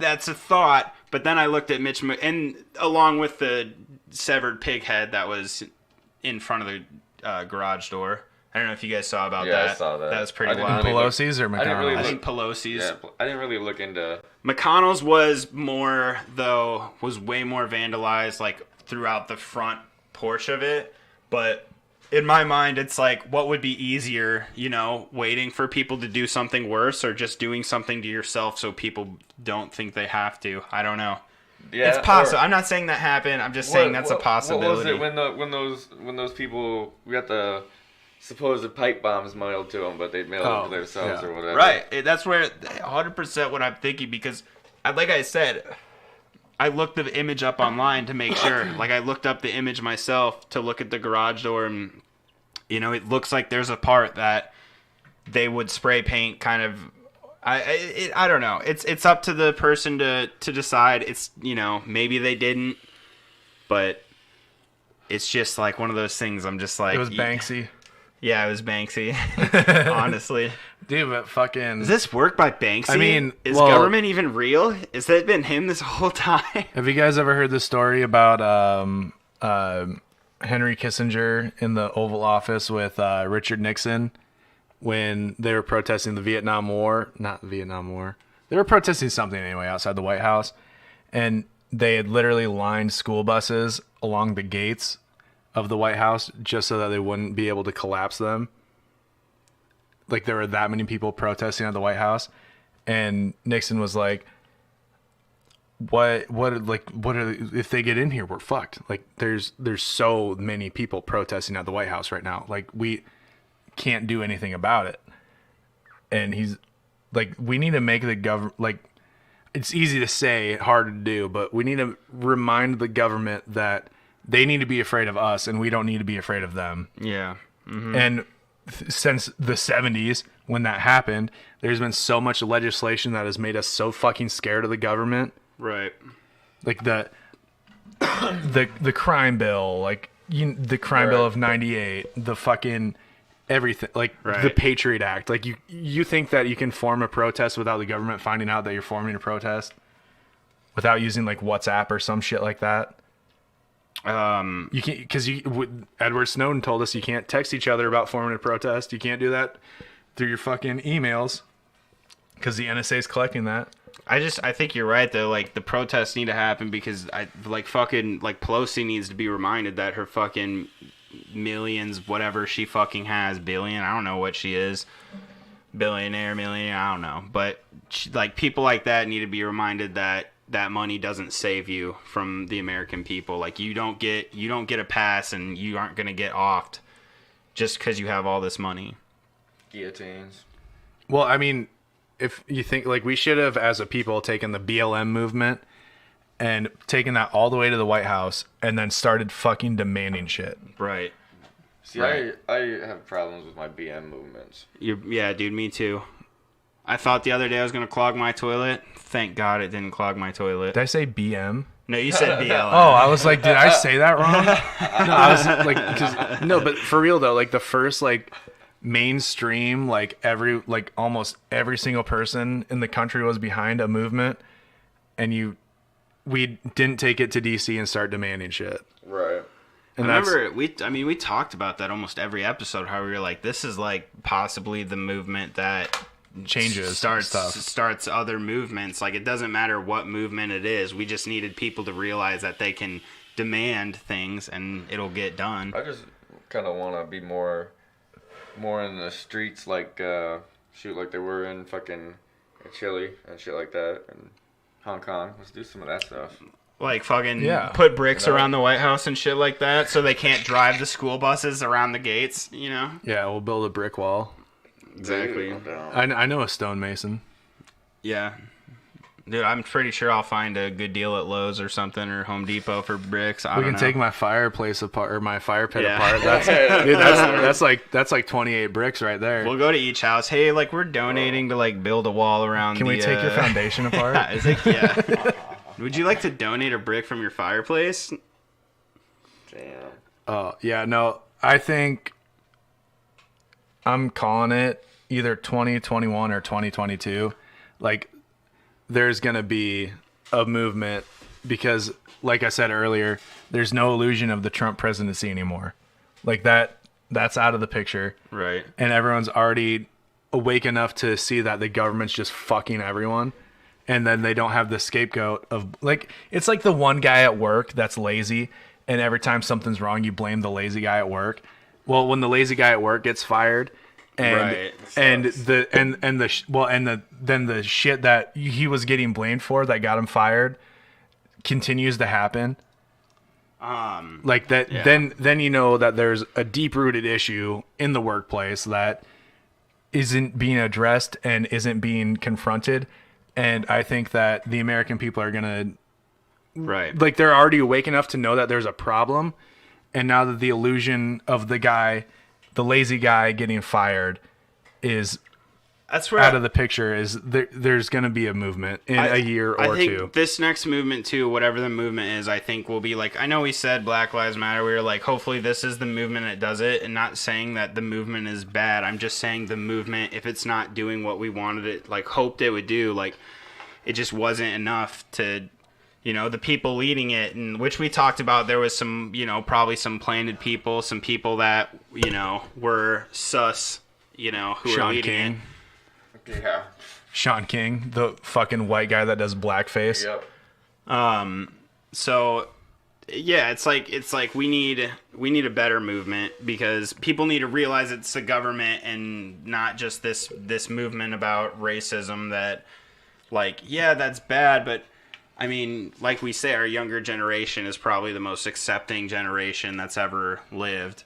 a thought. But then I looked at and along with the severed pig head that was in front of the garage door. I don't know if you guys saw about that. Yeah, I saw that. That was pretty wild. Pelosi's or McConnell's? I think Pelosi's. Yeah, I didn't really look into... McConnell's was way more vandalized, like, throughout the front porch of it. But in my mind, it's like, what would be easier, waiting for people to do something worse or just doing something to yourself so people don't think they have to? I don't know. Yeah, it's possible. I'm not saying that happened. I'm just saying that's a possibility. What was it when those people... We got the... supposed pipe bombs mailed to them, but they mailed them to themselves or whatever. Right. That's where 100% what I'm thinking, because, like I said, I looked the image up online to make sure. Like, I looked up the image myself to look at the garage door, and, it looks like there's a part that they would spray paint kind of... I don't know. It's up to the person to decide. It's, maybe they didn't, but it's just like one of those things I'm just like... It was Banksy. Yeah, it was Banksy, honestly. Dude, but fucking... Does this work by Banksy? I mean... Is government even real? Has that been him this whole time? Have you guys ever heard the story about Henry Kissinger in the Oval Office with Richard Nixon when they were protesting the Vietnam War? Not the Vietnam War. They were protesting something anyway outside the White House. And they had literally lined school buses along the gates of the White House just so that they wouldn't be able to collapse them. Like, there were that many people protesting at the White House, and Nixon was like, what are if they get in here, we're fucked. Like, there's so many people protesting at the White House right now. Like, we can't do anything about it. And he's like, we need to make the government, like, it's easy to say, hard to do, but we need to remind the government that they need to be afraid of us, and we don't need to be afraid of them. Yeah. Mm-hmm. And since the 70s, when that happened, there's been so much legislation that has made us so fucking scared of the government. Right. Like the crime bill, like the crime bill of 98, the fucking everything, like the Patriot Act. Like you think that you can form a protest without the government finding out that you're forming a protest without using like WhatsApp or some shit like that? You can't, because Edward Snowden told us you can't text each other about forming a protest. You can't do that through your fucking emails because the NSA is collecting that. I think you're right though. Like, the protests need to happen because Pelosi needs to be reminded that her fucking millions, whatever she fucking has, billion, I don't know what she is, billionaire, millionaire, I don't know, but people like that need to be reminded that money doesn't save you from the American people. Like, you don't get a pass, and you aren't gonna get offed just because you have all this money. Guillotines. Well, I mean, if you think, like, we should have, as a people, taken the BLM movement and taken that all the way to the White House and then started fucking demanding shit. Right. See, right. I have problems with my BM movements. Yeah, dude, me too. I thought the other day I was going to clog my toilet. Thank God it didn't clog my toilet. Did I say BM? No, you said BLM. Oh, I was like, did I say that wrong? No, I was like, no, but for real though, like the first like mainstream, like almost every single person in the country was behind a movement, and we didn't take it to DC and start demanding shit. Right. And I remember we talked about that almost every episode, how we were like, this is like possibly the movement that changes starts other movements. Like, it doesn't matter what movement it is, we just needed people to realize that they can demand things and it'll get done. I just kind of want to be more in the streets, like like they were in fucking Chile and shit like that, and Hong Kong. Let's do some of that stuff. Like, fucking put bricks around the White House and shit like that so they can't drive the school buses around the gates, Yeah, we'll build a brick wall. Exactly. I know a stonemason. Yeah. Dude, I'm pretty sure I'll find a good deal at Lowe's or something, or Home Depot for bricks. We can take my fireplace apart, or my fire pit apart. That's like 28 bricks right there. We'll go to each house. Hey, like, we're donating to like build a wall around. Can we take your foundation apart? Yeah. Would you like to donate a brick from your fireplace? Damn. Oh, yeah, no, I think I'm calling it either 2021 or 2022. Like, there's going to be a movement because, like I said earlier, there's no illusion of the Trump presidency anymore. Like, that's out of the picture. Right. And everyone's already awake enough to see that the government's just fucking everyone. And then they don't have the scapegoat of, like, it's like the one guy at work that's lazy. And every time something's wrong, you blame the lazy guy at work. Well, when the lazy guy at work gets fired, and then the shit that he was getting blamed for that got him fired continues to happen. Like that, yeah. then you know that there's a deep-rooted issue in the workplace that isn't being addressed and isn't being confronted. And I think that the American people are gonna. Right. Like, they're already awake enough to know that there's a problem, and now that the illusion of the lazy guy getting fired is That's where out of the picture, is there's going to be a movement in a year or I think two. this next movement too, whatever the movement is, I think will be like, I know we said Black Lives Matter. We were like, hopefully this is the movement that does it, and not saying that the movement is bad. I'm just saying the movement, if it's not doing what we wanted it, like hoped it would do, like it just wasn't enough to. You know, the people leading it, and which we talked about, there was some, you know, probably some planted people, some people that, you know, were sus, you know, who were leading King. it. Yeah. Sean King, the fucking white guy that does blackface. Yep. So, yeah, it's like we need a better movement, because people need to realize it's the government and not just this movement about racism that, like, yeah, that's bad, but I mean, like we say, our younger generation is probably the most accepting generation that's ever lived.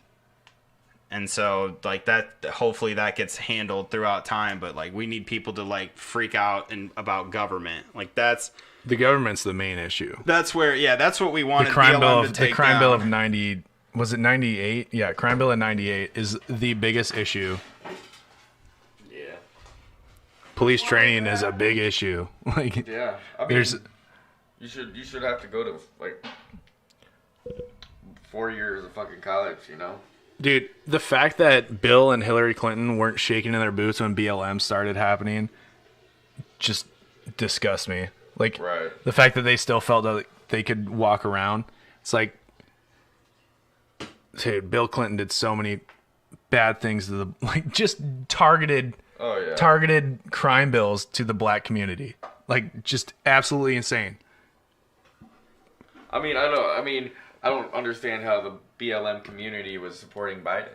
And so, like, that, hopefully that gets handled throughout time. But, like, we need people to, like, freak out about government. Like, The government's the main issue. that's where, yeah, that's what we wanted The crime bill BLM of to take the crime down. bill of 90, was it 98? Yeah, crime bill in 98 is the biggest issue. Yeah. Police training is a big issue. Like, Yeah. I mean, there's you should have to go to like 4 years of fucking college, you know? Dude, the fact that Bill and Hillary Clinton weren't shaking in their boots when BLM started happening just disgusts me. Like, Right. the fact that they still felt that they could walk around. It's like, dude, Bill Clinton did so many bad things to the, like, just targeted crime bills to the black community. Like, just absolutely insane. I don't understand how the BLM community was supporting Biden.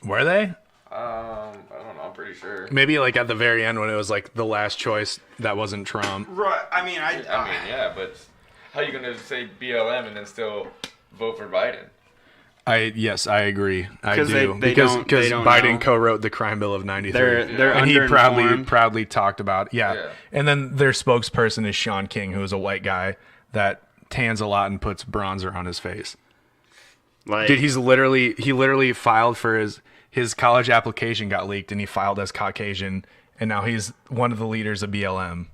Were they? I don't know. I'm pretty sure. Maybe like at the very end when it was like the last choice that wasn't Trump. Right. I mean, Yeah, but how are you gonna say BLM and then still vote for Biden? Yes, I agree. I 'Cause do they because don't Biden know. co-wrote the crime bill of '93, They're and he underinformed. proudly talked about Yeah. And then their spokesperson is Sean King, who is a white guy that tans a lot and puts bronzer on his face. like, Dude, he literally filed for his college application got leaked, and he filed as Caucasian, and now he's one of the leaders of BLM.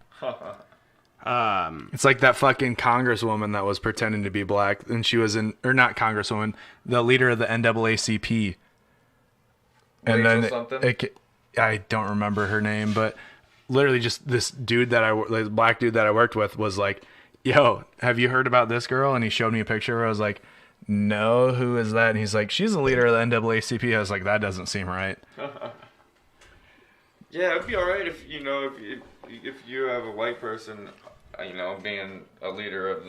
It's like that fucking congresswoman that was pretending to be black, and she was or not congresswoman, the leader of the NAACP. And Rachel then something? I don't remember her name, but literally just this dude this black dude that I worked with was like, "Yo, have you heard about this girl?" And he showed me a picture where I was like, "No, who is that?" And he's like, "She's the leader of the NAACP." I was like, "That doesn't seem right." Yeah, it'd be all right if if you have a white person, being a leader of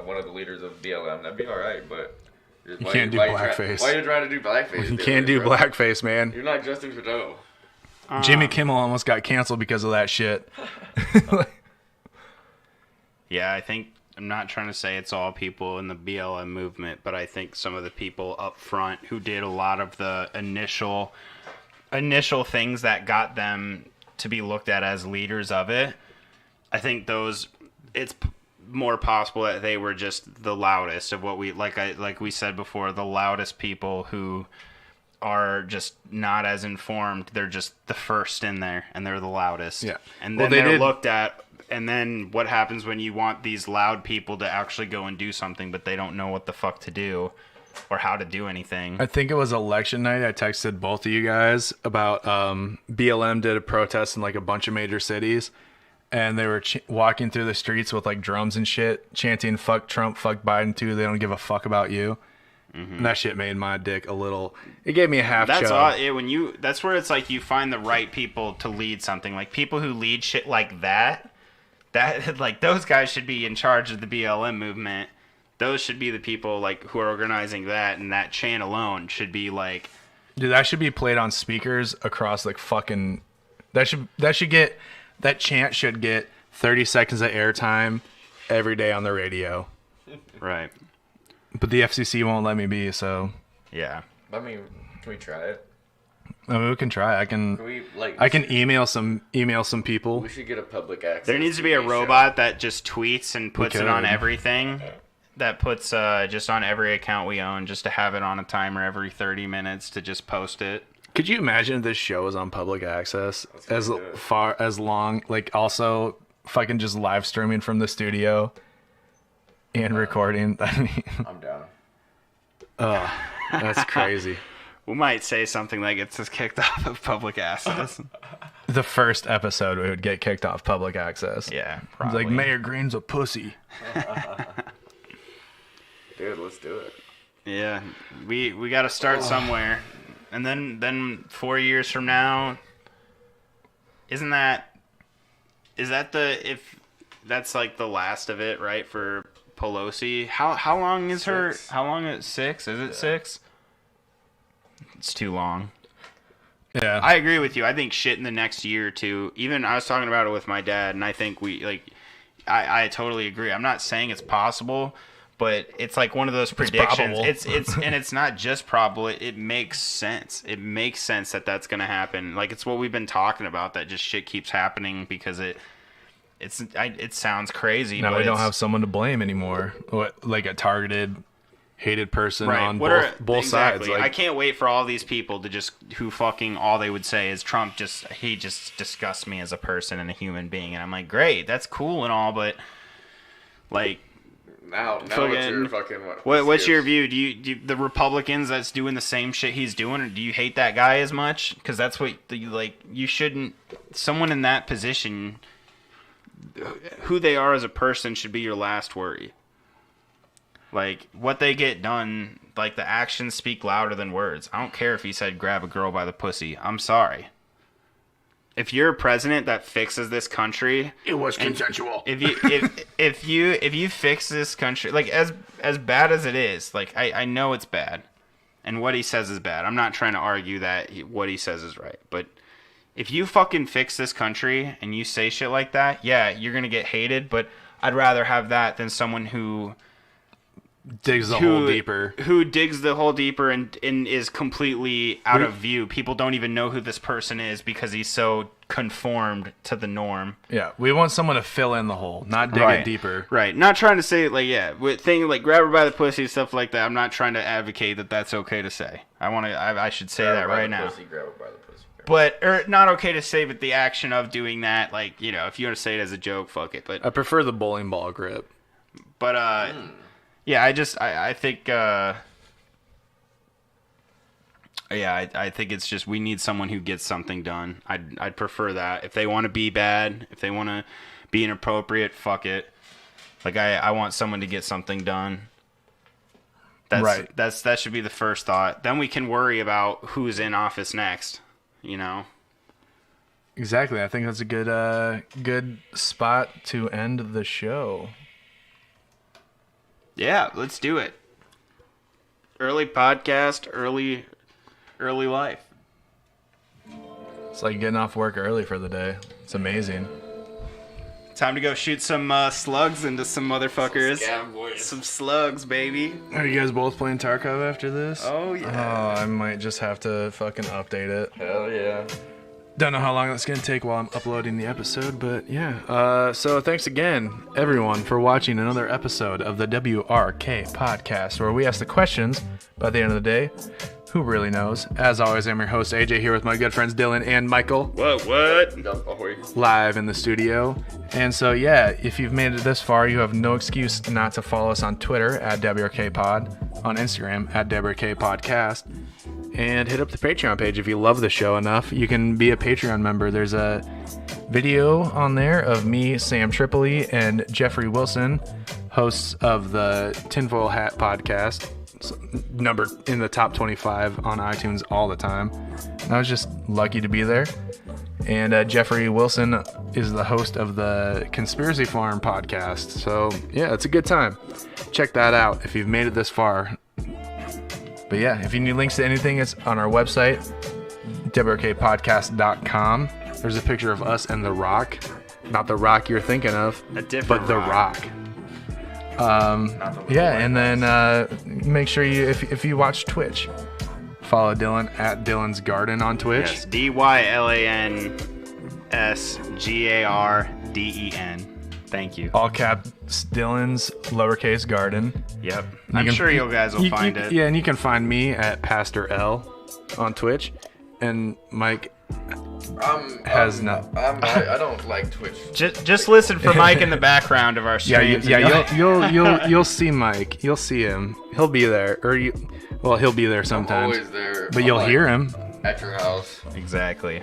one of the leaders of BLM. That'd be all right, but You can't do blackface. Why are you trying to do blackface? You can't do blackface, man. You're not Justin Trudeau. Jimmy Kimmel almost got canceled because of that shit. yeah, I think, I'm not trying to say it's all people in the BLM movement, but I think some of the people up front who did a lot of the initial things that got them to be looked at as leaders of it, I think it's more possible that they were just the loudest of what we, like we said before, the loudest people who are just not as informed. They're just the first in there, and they're the loudest. Yeah. And Well, then they they're did- looked at, and then what happens when you want these loud people to actually go and do something, but they don't know what the fuck to do or how to do anything? I think it was election night. I texted both of you guys about BLM did a protest in like a bunch of major cities, and they were walking through the streets with like drums and shit, chanting "fuck Trump, fuck Biden too. They don't give a fuck about you." And that shit made my dick a little. It gave me a half. That's chub. all. That's where it's like you find the right people to lead something. Like people who lead shit like that. That like those guys should be in charge of the BLM movement. Those should be the people like who are organizing that, and that chain alone should be like. Dude, that should be played on speakers across like fucking. That chant should get 30 seconds of airtime every day on the radio. Right. But the FCC won't let me be, so. Yeah. I mean, can we try it? I mean, we can try. I can email some people. We should get a public access. There needs to be a TV show. robot that just tweets and puts it on could. everything. That puts just on every account we own, just to have it on a timer every 30 minutes to just post it. Could you imagine if this show was on public access as do it. far as long, like also fucking just live streaming from the studio and recording? I mean, I'm down. that's crazy. We might say something like it's just kicked off of public access. The first episode we would get kicked off public access. Yeah, It's probably. like Mayor Green's a pussy. Dude, let's do it. Yeah, we got to start somewhere, and then 4 years from now, is that if that's like the last of it, right? For Pelosi, how long is her? 6. How long is 6? Is it 6? It's too long. Yeah. I agree with you. I think shit in the next year or two. Even I was talking about it with my dad, and I think I totally agree. I'm not saying it's possible, but it's like one of those predictions. probable. It's not just probable. It makes sense. It makes sense that that's going to happen. Like it's what we've been talking about. That just shit keeps happening because it sounds crazy. now but we don't it's- have someone to blame anymore. Like a targeted, hated person on What both exactly. sides. Like, I can't wait for all these people to just who fucking all they would say is Trump he just disgusts me as a person and a human being, and I'm like, great, that's cool and all, but like, Now what's your fucking what's your view? Do you the Republicans that's doing the same shit he's doing, or do you hate that guy as much? Because that's what you shouldn't. Someone in that position, who they are as a person should be your last worry. Like, what they get done, like, the actions speak louder than words. I don't care if he said grab a girl by the pussy. I'm sorry. If you're a president that fixes this country... it was consensual. If you fix this country... Like, as bad as it is, like, I know it's bad. And what he says is bad. I'm not trying to argue that what he says is right. But if you fucking fix this country and you say shit like that, yeah, you're going to get hated. But I'd rather have that than someone who... digs the hole deeper. Who digs the hole deeper and is completely out of view. People don't even know who this person is because he's so conformed to the norm. Yeah, we want someone to fill in the hole, not dig it deeper. Right. Not trying to say, like, yeah, with things like grab her by the pussy, stuff like that. I'm not trying to advocate that that's okay to say. I should say that right now. Grab it by the pussy. But, or not okay to say, but the action of doing that, like, you know, if you want to say it as a joke, fuck it. But, I prefer the bowling ball grip. yeah, I think, I think it's just we need someone who gets something done. I'd prefer that. If they want to be bad, if they want to be inappropriate, fuck it. Like I want someone to get something done. Right. That should be the first thought. Then we can worry about who's in office next. You know. Exactly. I think that's a good spot to end the show. Yeah, let's do it. Early podcast, early life. It's like getting off work early for the day. It's amazing. Time to go shoot some slugs into some motherfuckers. Some slugs, baby. Are you guys both playing Tarkov after this? Oh, yeah. Oh, I might just have to fucking update it. Hell yeah. Don't know how long that's going to take while I'm uploading the episode, but yeah. So thanks again, everyone, for watching another episode of the WRK podcast, where we ask the questions by the end of the day. Who really knows? As always, I'm your host, AJ, here with my good friends Dylan and Michael, What? live in the studio. And so, yeah, if you've made it this far, you have no excuse not to follow us on Twitter at WRKPod, on Instagram at WRKPodcast, and hit up the Patreon page if you love the show enough. You can be a Patreon member. There's a video on there of me, Sam Tripoli, and Jeffrey Wilson, hosts of the Tinfoil Hat podcast, number in the top 25 on iTunes all the time. And I was just lucky to be there. And Jeffrey Wilson is the host of the Conspiracy Farm podcast. So, yeah, it's a good time. Check that out if you've made it this far. But yeah, if you need links to anything, it's on our website, WRKpodcast.com. There's a picture of us and The Rock. Not The Rock you're thinking of, but The Rock. Yeah, and then make sure you, if you watch Twitch, follow Dylan at Dylan's Garden on Twitch. Yes, DYLANSGARDEN. Thank you. All caps Dylan's lowercase garden. Yep. I'm sure you guys will find it. Yeah, and you can find me at Pastor L on Twitch. And Mike has no. I don't like Twitch. Just listen for Mike in the background of our streams. You'll see Mike. You'll see him. He'll be there, he'll be there sometimes. I'm always there. But you'll hear him at your house. Exactly.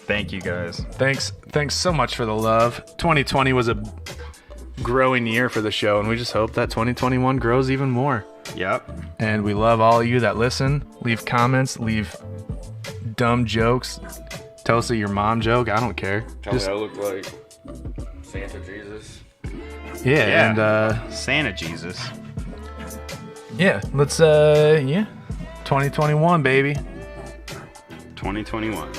Thank you guys. Thanks so much for the love. 2020 was a growing year for the show, and we just hope that 2021 grows even more. Yep. And we love all of you that listen. Leave comments. Leave dumb jokes. Tell us your mom joke. I don't care. Tell me I look like Santa Jesus. Yeah. And Santa Jesus. yeah, let's 2021, baby. 2021.